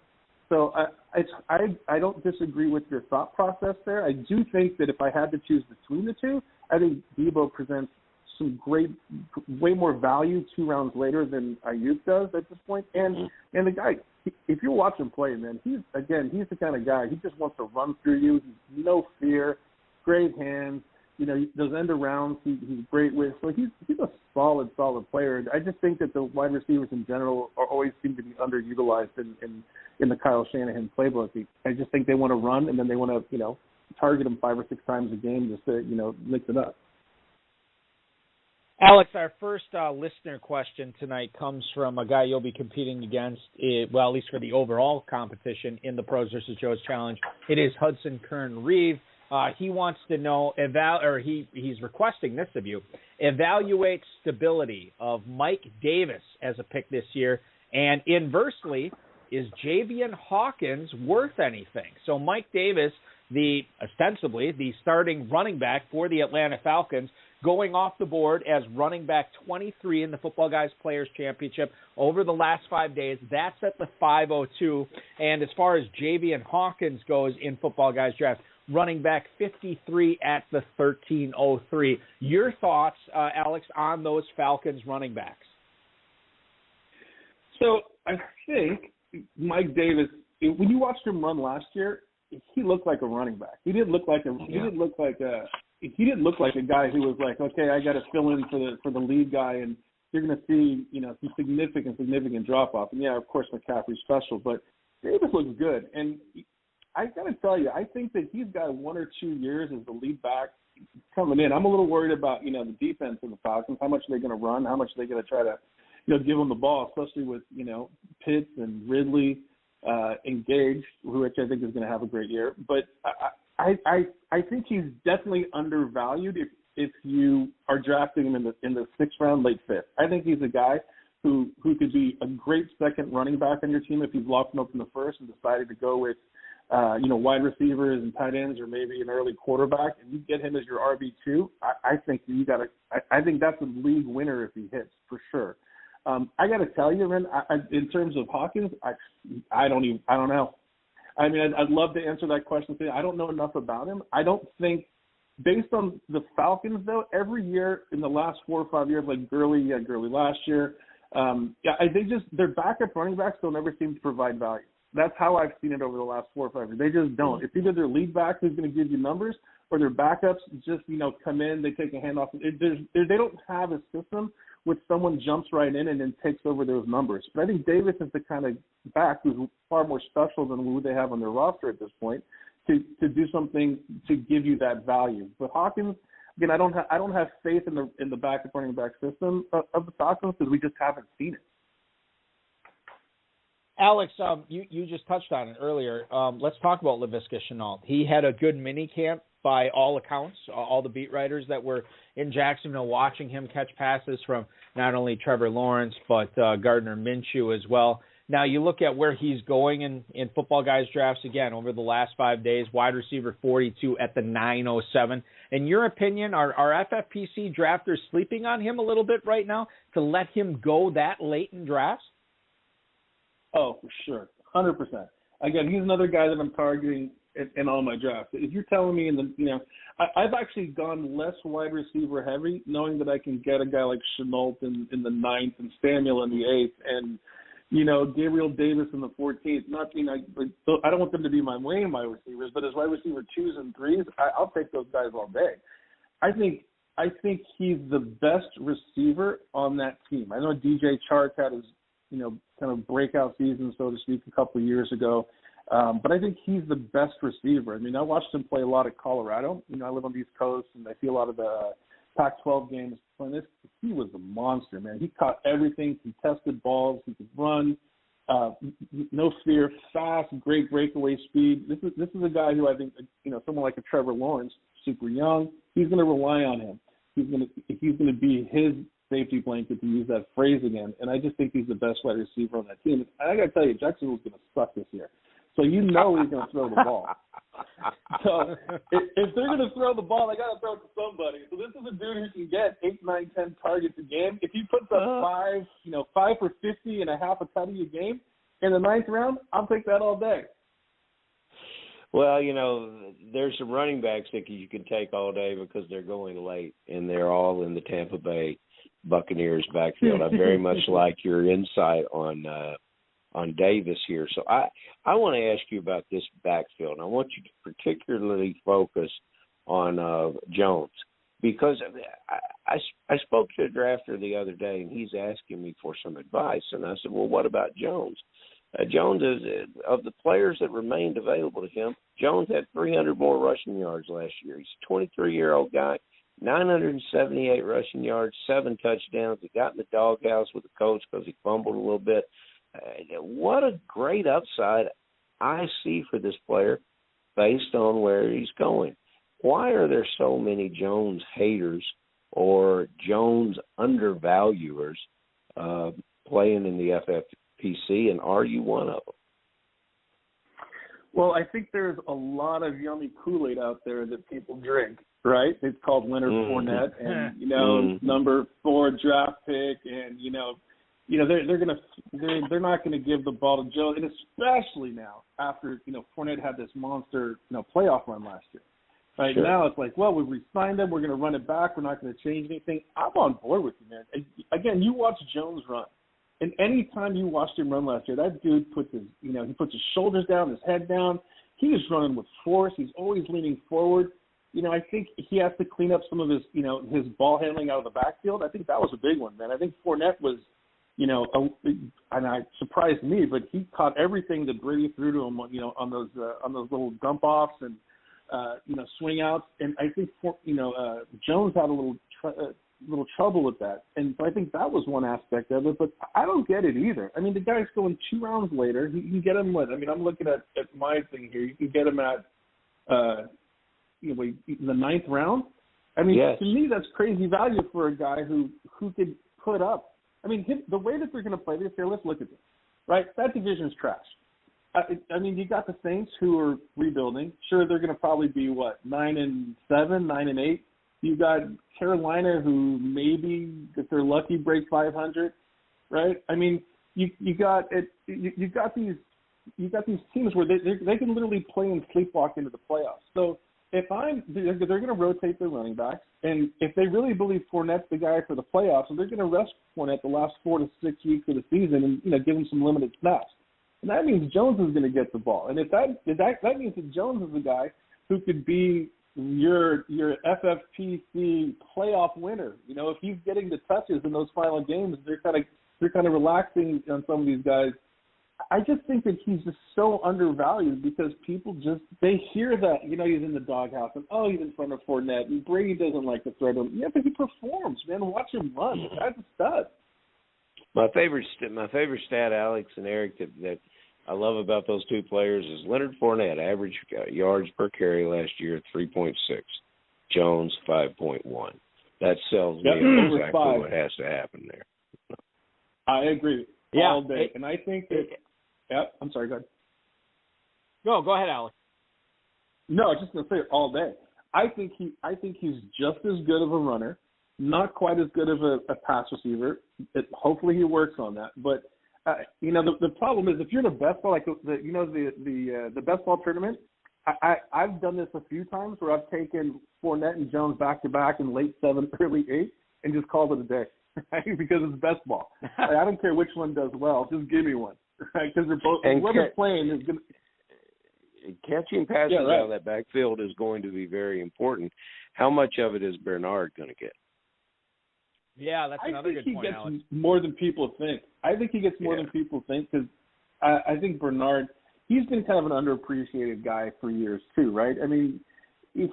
So I don't disagree with your thought process there. I do think that if I had to choose between the two, I think Deebo presents some way more value 2 rounds later than Ayuk does at this point. And the guy, if you watch him play, man, he's the kind of guy, he just wants to run through you. He's no fear, great hands. Those end arounds, he's great with. So he's a solid player. I just think that the wide receivers in general always seem to be underutilized in the Kyle Shanahan playbook. I just think they want to run and then they want to, target them 5 or 6 times a game just to, mix it up. Alex, our first listener question tonight comes from a guy you'll be competing against, at least for the overall competition in the Pros vs. Joes Challenge. It is Hudson Kern-Reeve. He wants to know, he's requesting this of you, evaluate stability of Mike Davis as a pick this year, and inversely, is Javian Hawkins worth anything? So Mike Davis, ostensibly the starting running back for the Atlanta Falcons, going off the board as running back 23 in the Football Guys Players Championship over the last 5 days. That's at the 502. And as far as Javian Hawkins goes in Football Guys draft, running back 53 at the 1303. Your thoughts, Alex, on those Falcons running backs? So I think Mike Davis, when you watched him run last year, he looked like a running back. He didn't look like a guy who was like, okay, I got to fill in for the lead guy, and you're going to see, some significant drop off. And yeah, of course McCaffrey's special, but Davis looks good. And I got to tell you, I think that he's got 1 or 2 years as the lead back coming in. I'm a little worried about, the defense of the Falcons. How much are they going to run? How much are they going to try to, give him the ball, especially with, Pitts and Ridley engaged, which I think is going to have a great year. But I think he's definitely undervalued if you are drafting him in the 6th round, late 5th. I think he's a guy who could be a great second running back on your team if you've locked him up in the first and decided to go with wide receivers and tight ends, or maybe an early quarterback, and you get him as your RB2. I think I think that's a league winner if he hits, for sure. I got to tell you, man, in terms of Hawkins, I don't know. I mean, I'd love to answer that question. I don't know enough about him. I don't think, based on the Falcons, though, every year in the last 4 or 5 years, like Gurley last year, their backup running backs don't ever seem to provide value. That's how I've seen it over the last 4 or 5 years. They just don't. It's either their lead back who's going to give you numbers, or their backups just, come in, they take a handoff. They don't have a system which someone jumps right in and then takes over those numbers. But I think Davis is the kind of back who's far more special than who they have on their roster at this point to do something to give you that value. But Hawkins, again, I don't have faith in the backup running back system of the Falcons because we just haven't seen it. Alex, you just touched on it earlier. Let's talk about Laviska Shenault. He had a good mini camp by all accounts. All the beat writers that were in Jacksonville watching him catch passes from not only Trevor Lawrence but Gardner Minshew as well. Now you look at where he's going in Football Guys drafts again over the last 5 days. Wide receiver 42 at the 907. In your opinion, are FFPC drafters sleeping on him a little bit right now to let him go that late in drafts? Oh, for sure, 100%. Again, he's another guy that I'm targeting in all my drafts. If you're telling me I've actually gone less wide receiver heavy, knowing that I can get a guy like Shenault in the 9th and Samuel in the 8th, and Gabriel Davis in the 14th. I don't want them to be my main wide receivers, but as wide receiver 2s and 3s, I'll take those guys all day. I think he's the best receiver on that team. I know DJ Chark had his kind of breakout season, so to speak, a couple of years ago. But I think he's the best receiver. I mean, I watched him play a lot at Colorado. I live on the East Coast, and I see a lot of the Pac-12 games. He was a monster, man. He caught everything, contested balls, he could run, no fear, fast, great breakaway speed. This is a guy who I think, someone like a Trevor Lawrence, super young, he's going to rely on him. He's going to be his safety blanket, to use that phrase again. And I just think he's the best wide receiver on that team. And I got to tell you, Jacksonville's going to suck this year. So he's going to throw the ball. So if they're going to throw the ball, they got to throw it to somebody. So this is a dude who can get 8, 9, 10 targets a game. If he puts up 5 for 50 and a half a tutty a game in the 9th round, I'll take that all day. Well, there's some running backs that you can take all day because they're going late, and they're all in the Tampa Bay Buccaneers backfield. I very much like your insight on Davis here. So I want to ask you about this backfield, and I want you to particularly focus on Jones, because I spoke to a drafter the other day, and he's asking me for some advice, and I said, well, what about Jones? Jones is, of the players that remained available to him, Jones had 300 more rushing yards last year. He's a 23-year-old guy, 978 rushing yards, 7 touchdowns. He got in the doghouse with the coach because he fumbled a little bit. What a great upside I see for this player based on where he's going. why are there so many Jones haters or Jones undervaluers playing in the FFPC, and are you one of them? Well, I think there's a lot of yummy Kool-Aid out there that people drink, right? It's called Leonard Fournette, and number 4 draft pick, and they're not gonna give the ball to Jones, and especially now after Fournette had this monster playoff run last year. Right now, it's like, well, we re-signed him. We're going to run it back. We're not going to change anything. I'm on board with you, man. Again, you watch Jones run, and any time you watched him run last year, that dude puts his shoulders down, his head down. He is running with force. He's always leaning forward. I think he has to clean up some of his ball handling out of the backfield. I think that was a big one, man. I think Fournette was, and it surprised me, but he caught everything that Brady threw to him, on those little dump offs and. Swing outs, and I think Jones had a little trouble with that, and so I think that was one aspect of it. But I don't get it either. I mean, the guy's going 2 rounds later. You can get him what? I mean, I'm looking at my thing here. You can get him at the 9th round. I mean, to me, that's crazy value for a guy who could put up. I mean, the way that they're going to play this here. Let's look at this. Right, that division's trash. I mean, you got the Saints who are rebuilding. Sure, they're going to probably be, 9-7, 9-8. You got Carolina who maybe, if they're lucky, break 500, right? I mean, you got these teams where they can literally play and sleepwalk into the playoffs. So they're going to rotate their running backs, and if they really believe Fournette's the guy for the playoffs, they're going to rest Fournette the last 4 to 6 weeks of the season and give him some limited snaps. And that means Jones is going to get the ball. And if that means that Jones is the guy who could be your FFPC playoff winner. If he's getting the touches in those final games, they're kind of relaxing on some of these guys. I just think that he's just so undervalued because people they hear that, he's in the doghouse and, he's in front of Fournette and Brady doesn't like to throw to him. Yeah, but he performs, man. Watch him run. The guy's a stud. My favorite stat, Alex and Eric, that I love about those two players is Leonard Fournette, average yards per carry last year, 3.6. Jones, 5.1. That sells me exactly what has to happen there. I agree. All day. And I think that I'm sorry, go ahead. No, go ahead, Alex. No, I was just going to say all day. I think he's just as good of a runner, not quite as good of a pass receiver. Hopefully he works on that, but the problem is if you're in a best ball, like the best ball tournament, I've done this a few times where I've taken Fournette and Jones back to back in late 7, early 8, and just called it a day, right? Because it's best ball. I don't care which one does well, just give me one, right? Because they're both whoever's playing is going to. Catching passes out of that backfield is going to be very important. How much of it is Bernard going to get? Yeah, that's another good point, Alex. I think he gets more than people think. I think he gets more than people think because I think Bernard, he's been kind of an underappreciated guy for years too, right? I mean, he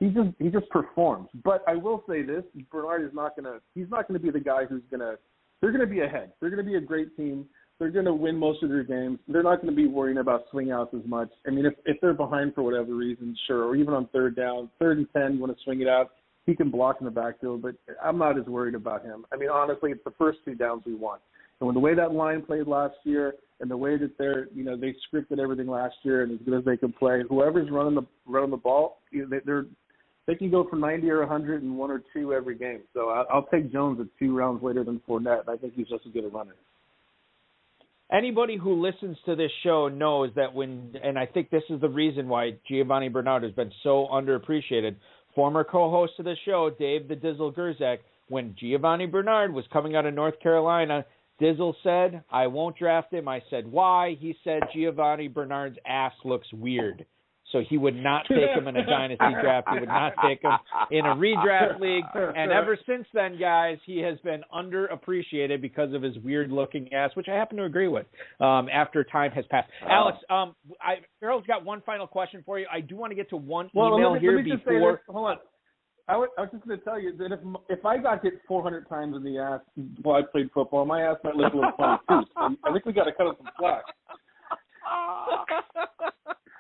just performs. But I will say this: Bernard is not going to be the guy who's going to. They're going to be ahead. They're going to be a great team. They're going to win most of their games. They're not going to be worrying about swing outs as much. I mean, if they're behind for whatever reason, sure, or even on 3rd down, 3rd and 10, you want to swing it out. He can block in the backfield, but I'm not as worried about him. I mean, honestly, it's the first 2 downs we want. And with the way that line played last year and the way that they scripted everything last year and as good as they can play, whoever's running the ball, they can go for 90 or 100 and 1 or 2 every game. So I'll take Jones at 2 rounds later than Fournette. I think he's just as good a runner. Anybody who listens to this show knows that and I think this is the reason why Giovanni Bernard has been so underappreciated. Former co-host of the show, Dave the Dizzle Gerzak, when Giovanni Bernard was coming out of North Carolina, Dizzle said, I won't draft him. I said, why? He said, Giovanni Bernard's ass looks weird. So he would not take him in a dynasty draft. He would not take him in a redraft league. And ever since then, guys, he has been underappreciated because of his weird-looking ass, which I happen to agree with after time has passed. Alex, Earl's got one final question for you. I do want to get to one email here before. Just say this. Hold on. I was just going to tell you that if I got hit 400 times in the ass while I played football, my ass might look a little funny, too. So I think we got to cut him some slack.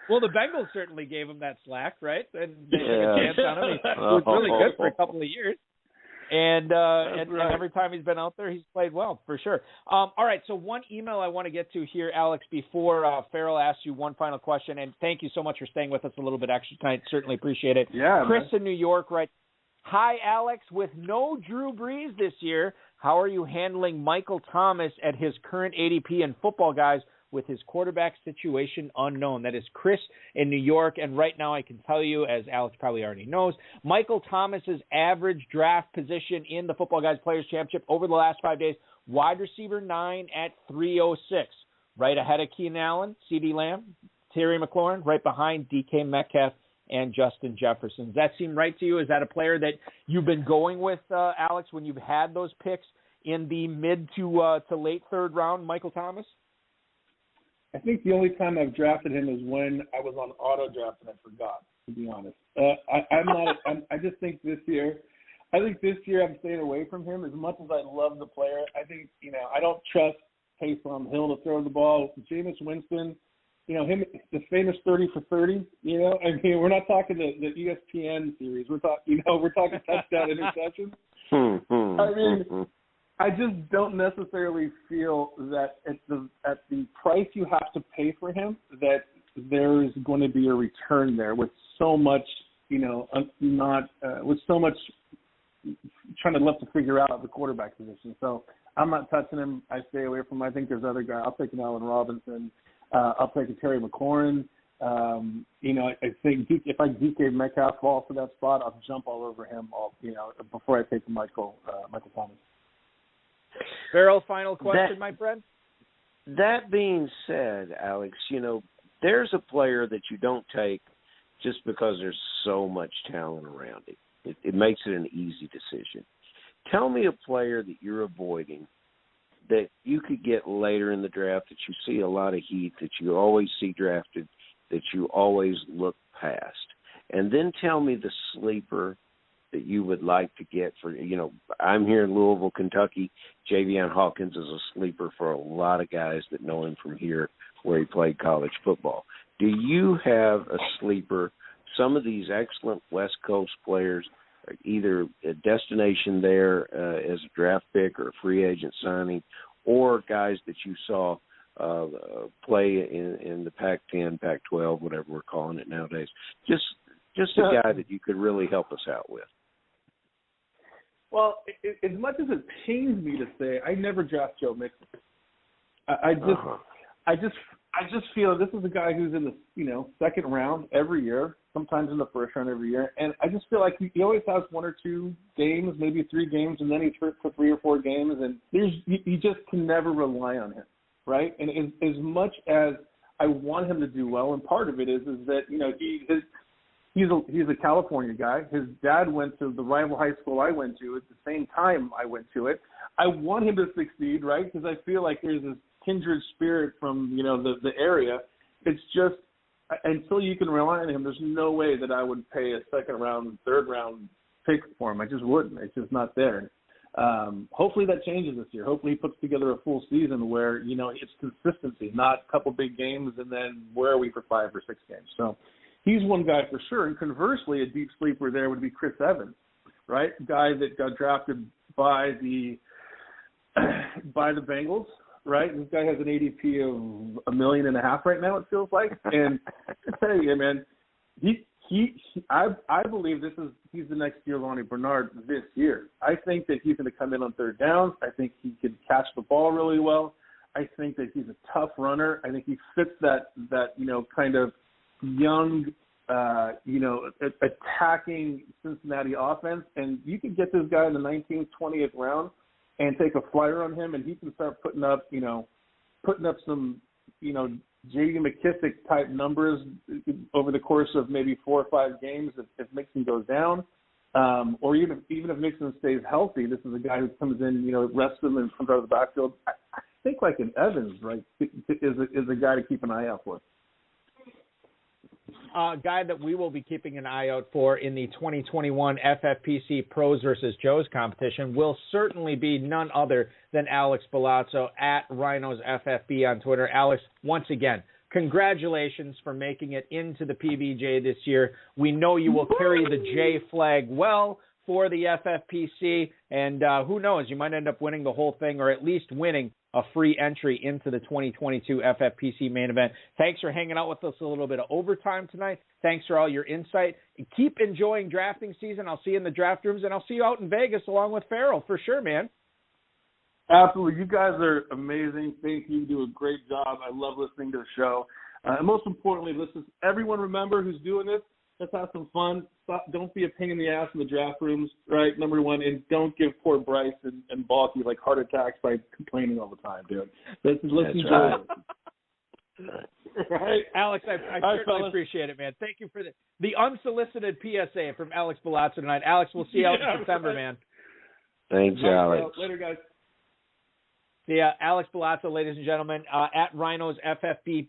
Well, the Bengals certainly gave him that slack, right? And they took a chance on him. He was really good for a couple of years. And every time he's been out there, he's played well, for sure. All right, so one email I want to get to here, Alex, before Farrell asks you one final question. And thank you so much for staying with us a little bit extra tonight. Certainly appreciate it. Yeah, Chris man. in New York, right? Hi, Alex. With no Drew Brees this year, how are you handling Michael Thomas at his current ADP in Footballguys with his quarterback situation unknown? That is Chris in New York. And right now I can tell you, as Alex probably already knows, Michael Thomas's average draft position in the Footballguys Players Championship over the last 5 days, wide receiver 9 at 306, right ahead of Keenan Allen, CeeDee Lamb, Terry McLaurin, right behind DK Metcalf and Justin Jefferson. Does that seem right to you? Is that a player that you've been going with, Alex, when you've had those picks in the mid to late third round, Michael Thomas? I think the only time I've drafted him is when I was on auto draft and I forgot, to be honest. I just think this year I'm staying away from him as much as I love the player. I think, I don't trust Taysom Hill to throw the ball. Jameis Winston, him, the famous 30 for 30, we're not talking the ESPN series. We're talking touchdown interception. I just don't necessarily feel that at the price you have to pay for him that there is going to be a return there with so much, with so much trying to figure out the quarterback position. So I'm not touching him. I stay away from him. I think there's other guys. I'll take an Allen Robinson. I'll take a Terry McLaurin. I think if DK Metcalf falls to that spot, I'll jump all over him. Before I take Michael Thomas. Farrell, final question, my friend. That being said, Alex, there's a player that you don't take just because there's so much talent around it. It makes it an easy decision. Tell me a player that you're avoiding that you could get later in the draft, that you see a lot of heat, that you always see drafted, that you always look past. And then tell me the sleeper that you would like to get for, I'm here in Louisville, Kentucky. Javion Hawkins is a sleeper for a lot of guys that know him from here where he played college football. Do you have a sleeper, some of these excellent West Coast players, either a destination there as a draft pick or a free agent signing, or guys that you saw play in the Pac-10, Pac-12, whatever we're calling it nowadays? Just a guy that you could really help us out with. Well, as much as it pains me to say, I never draft Joe Mixon. I just feel this is a guy who's in the second round every year, sometimes in the first round every year, and I just feel like he always has one or two games, maybe 3 games, and then he's hurt for 3 or 4 games, and you just can never rely on him, right? And as much as I want him to do well, and part of it is that He's a California guy. His dad went to the rival high school I went to at the same time I went to it. I want him to succeed, right? Because I feel like there's this kindred spirit from, the area. It's just until you can rely on him, there's no way that I would pay a second round, third round pick for him. I just wouldn't. It's just not there. Hopefully that changes this year. Hopefully he puts together a full season where, it's consistency, not a couple big games and then where are we for 5 or 6 games. So he's one guy for sure. And conversely, a deep sleeper there would be Chris Evans, right? Guy that got drafted by the Bengals, right? This guy has an ADP of $1.5 million right now, it feels like. And I tell you, man, I believe he's the next Giovanni Bernard this year. I think that he's going to come in on third downs. I think he can catch the ball really well. I think that he's a tough runner. I think he fits that kind of young, attacking Cincinnati offense, and you can get this guy in the 19th, 20th round and take a flyer on him, and he can start putting up some, J.D. McKissick type numbers over the course of maybe 4 or 5 games if Mixon goes down, or even if Mixon stays healthy. This is a guy who comes in, rests him and comes out of the backfield. I think like an Evans, right, is a guy to keep an eye out for. Guy that we will be keeping an eye out for in the 2021 FFPC Pros versus Joes competition will certainly be none other than Alex Bulazo at Rhinos FFB on Twitter. Alex, once again, congratulations for making it into the PBJ this year. We know you will carry the J flag well for the FFPC, and who knows, you might end up winning the whole thing, or at least winning a free entry into the 2022 FFPC main event. Thanks for hanging out with us a little bit of overtime tonight. Thanks for all your insight. Keep enjoying drafting season. I'll see you in the draft rooms, and I'll see you out in Vegas along with Farrell for sure, man. Absolutely. You guys are amazing. Thank you. You do a great job. I love listening to the show. And most importantly, everyone remember who's doing this, let's have some fun. Don't be a pain in the ass in the draft rooms, right? Number one, and don't give poor Bryce and Balky like heart attacks by complaining all the time, dude. Let's enjoy it. Right? Alex, I certainly appreciate it, man. Thank you for the unsolicited PSA from Alex Bulazo tonight. Alex, we'll see you out in September, right, man. Thanks, Alex. Later, guys. Yeah, Alex Bulazo, ladies and gentlemen, at Rhinos FFB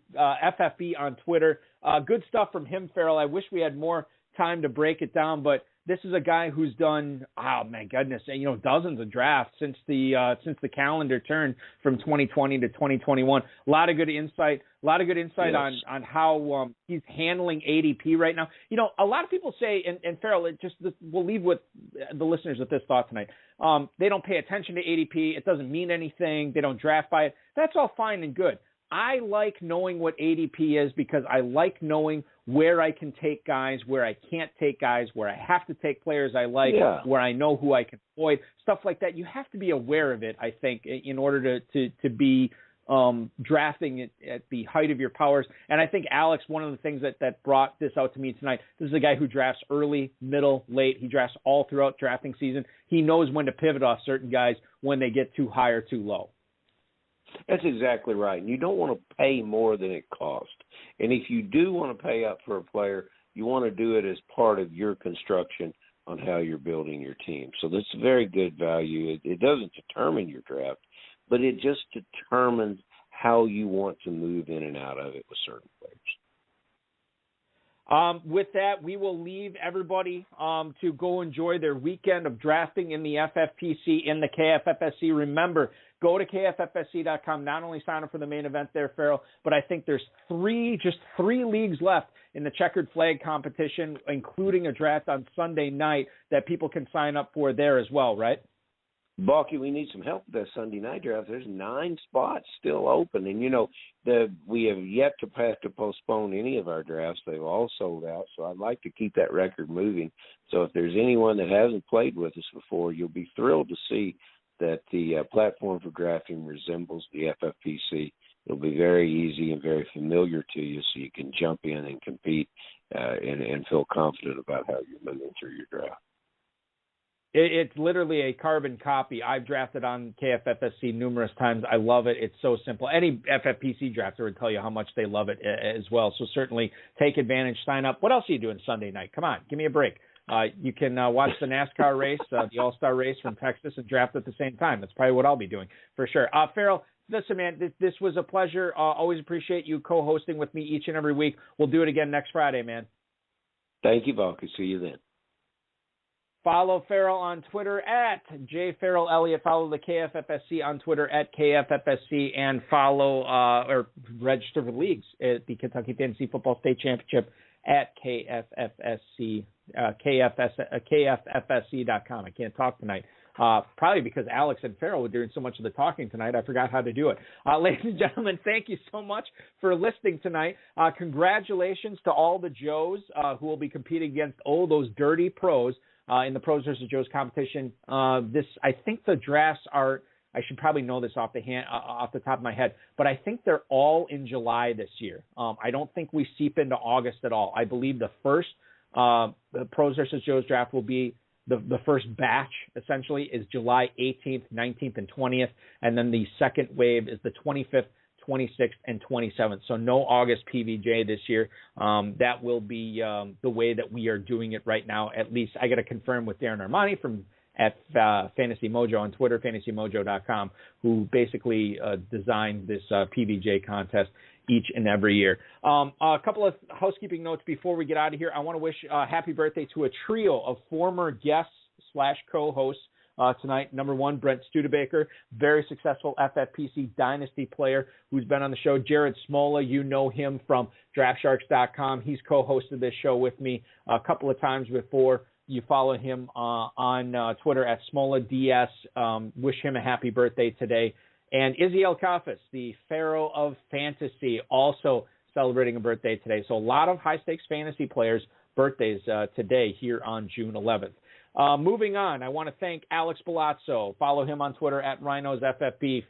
on Twitter. Good stuff from him, Farrell. I wish we had more time to break it down, but this is a guy who's done, oh my goodness, dozens of drafts since the calendar turned from 2020 to 2021. A lot of good insight yes, on how he's handling ADP right now. A lot of people say, and Farrell, we'll leave with the listeners with this thought tonight. They don't pay attention to ADP. It doesn't mean anything. They don't draft by it. That's all fine and good. I like knowing what ADP is because I like knowing where I can take guys, where I can't take guys, where I have to take players I like, where I know who I can avoid, stuff like that. You have to be aware of it, I think, in order to be drafting it at the height of your powers. And I think, Alex, one of the things that brought this out to me tonight, this is a guy who drafts early, middle, late. He drafts all throughout drafting season. He knows when to pivot off certain guys when they get too high or too low. That's exactly right. And you don't want to pay more than it costs. And if you do want to pay up for a player, you want to do it as part of your construction on how you're building your team. So that's very good value. It doesn't determine your draft, but it just determines how you want to move in and out of it with certain players. With that, we will leave everybody to go enjoy their weekend of drafting in the FFPC, in the KFFSC. Remember, go to KFFSC.com. Not only sign up for the main event there, Farrell, but I think there's just three leagues left in the checkered flag competition, including a draft on Sunday night that people can sign up for there as well, right? Balky, we need some help with that Sunday night draft. There's 9 spots still open, and we have yet to have to postpone any of our drafts. They've all sold out, so I'd like to keep that record moving. So if there's anyone that hasn't played with us before, you'll be thrilled to see that the platform for drafting resembles the FFPC. It'll be very easy and very familiar to you, so you can jump in and compete and feel confident about how you're moving through your draft. It's literally a carbon copy. I've drafted on KFFSC numerous times. I love it. It's so simple. Any FFPC drafter would tell you how much they love it as well. So certainly take advantage, sign up. What else are you doing Sunday night? Come on, give me a break. You can watch the NASCAR race, the All-Star race from Texas, and draft at the same time. That's probably what I'll be doing for sure. Farrell, listen, man, this was a pleasure. Always appreciate you co-hosting with me each and every week. We'll do it again next Friday, man. Thank you, Balky. See you then. Follow Farrell on Twitter at jfarrellelliott. Follow the KFFSC on Twitter at KFFSC, and follow or register for leagues at the Kentucky Fantasy Football State Championship at KFFSC, KFFSC.com. I can't talk tonight. Probably because Alex and Farrell were doing so much of the talking tonight, I forgot how to do it. Ladies and gentlemen, thank you so much for listening tonight. Congratulations to all the Joes who will be competing against those dirty pros in the Pros versus Joes competition. I think the drafts are, I should probably know this off the top of my head, but I think they're all in July this year. I don't think we seep into August at all. I believe the first the Pros versus Joes draft will be the first batch, essentially, is July 18th, 19th, and 20th, and then the second wave is the 25th, 26th, and 27th. So no August PVJ this year. That will be the way that we are doing it right now. At least I got to confirm with Darren Armani from at Fantasy Mojo on Twitter, fantasymojo.com, who basically designed this PVJ contest each and every year. A couple of housekeeping notes before we get out of here. I want to wish happy birthday to a trio of former guests / co-hosts tonight. Number 1, Brent Studebaker, very successful FFPC Dynasty player who's been on the show. Jared Smola, you know him from DraftSharks.com. He's co-hosted this show with me a couple of times before. You follow him on Twitter at SmolaDS. Wish him a happy birthday today. And Izzy Elkafis, the Pharaoh of Fantasy, also celebrating a birthday today. So a lot of high-stakes fantasy players' birthdays today here on June 11th. Moving on, I want to thank Alex Bulazo. Follow him on Twitter at RhinosFFP.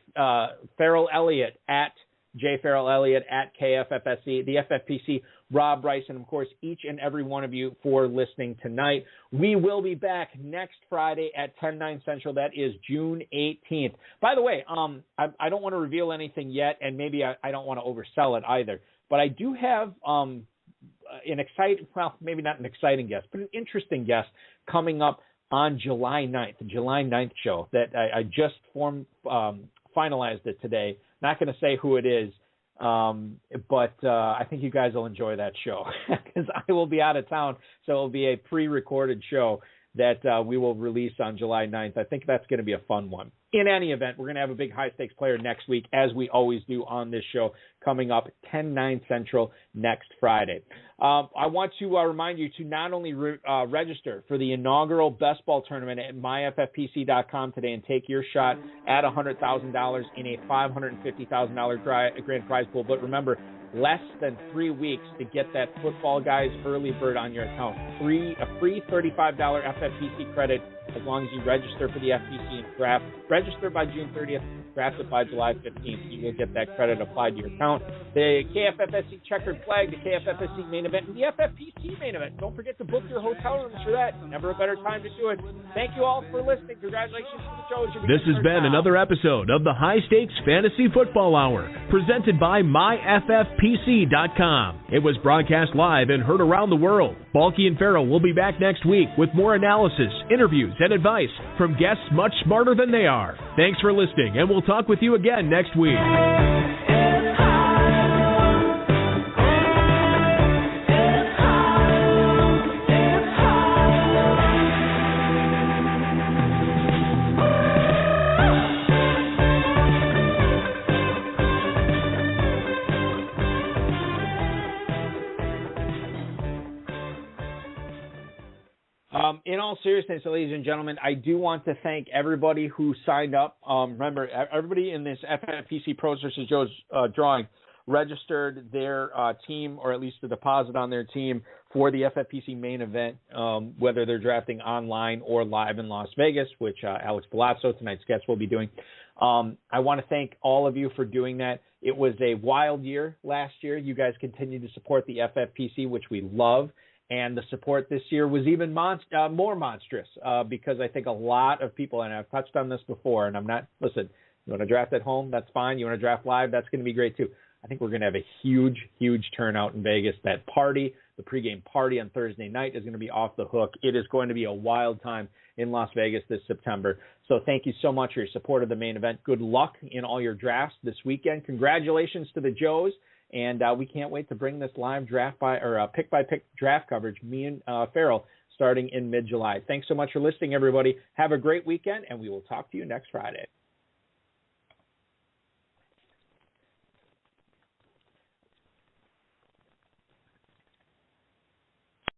Farrell Elliott at JFarrellElliott at KFFSC. The FFPC, Rob Bryson, of course, each and every one of you for listening tonight. We will be back next Friday at 10/9 Central. That is June 18th. By the way, I don't want to reveal anything yet, and maybe I don't want to oversell it either. But I do have an exciting, well, maybe not an exciting guest, but an interesting guest coming up on July 9th, the July 9th show that I just finalized it today. Not going to say who it is, but I think you guys will enjoy that show because I will be out of town, so it will be a pre-recorded show that we will release on July 9th. I think that's going to be a fun one. In any event, we're going to have a big high-stakes player next week, as we always do on this show, coming up 10/9 Central next Friday. I want to remind you to not only register for the inaugural best ball tournament at myffpc.com today and take your shot at $100,000 in a $550,000 grand prize pool, but remember, less than 3 weeks to get that Footballguys early bird on your account. A free $35 FFPC credit as long as you register for the FPC and draft. Register by June 30th, draft it by July 15th. You will get that credit applied to your account. The KFFSC checkered flag, the KFFSC main event, and the FFPC main event. Don't forget to book your hotel rooms for that. Never a better time to do it. Thank you all for listening. Congratulations to the show. This has been another episode of the High Stakes Fantasy Football Hour, presented by myffpc.com. It was broadcast live and heard around the world. Balky and Farrell will be back next week with more analysis, interviews, and advice from guests much smarter than they are. Thanks for listening, and we'll talk with you again next week. In all seriousness, ladies and gentlemen, I do want to thank everybody who signed up. Remember, everybody in this FFPC Pros vs. Joe's drawing registered their team, or at least a deposit on their team for the FFPC main event, whether they're drafting online or live in Las Vegas, which Alex Bulazo, tonight's guest, will be doing. I want to thank all of you for doing that. It was a wild year last year. You guys continued to support the FFPC, which we love. And the support this year was even more monstrous because I think a lot of people, and I've touched on this before, and listen, you want to draft at home, that's fine. You want to draft live, that's going to be great too. I think we're going to have a huge, huge turnout in Vegas. That party, the pregame party on Thursday night, is going to be off the hook. It is going to be a wild time in Las Vegas this September. So thank you so much for your support of the main event. Good luck in all your drafts this weekend. Congratulations to the Joes. And we can't wait to bring this live pick-by-pick draft coverage, me and Farrell, starting in mid-July. Thanks so much for listening, everybody. Have a great weekend, and we will talk to you next Friday.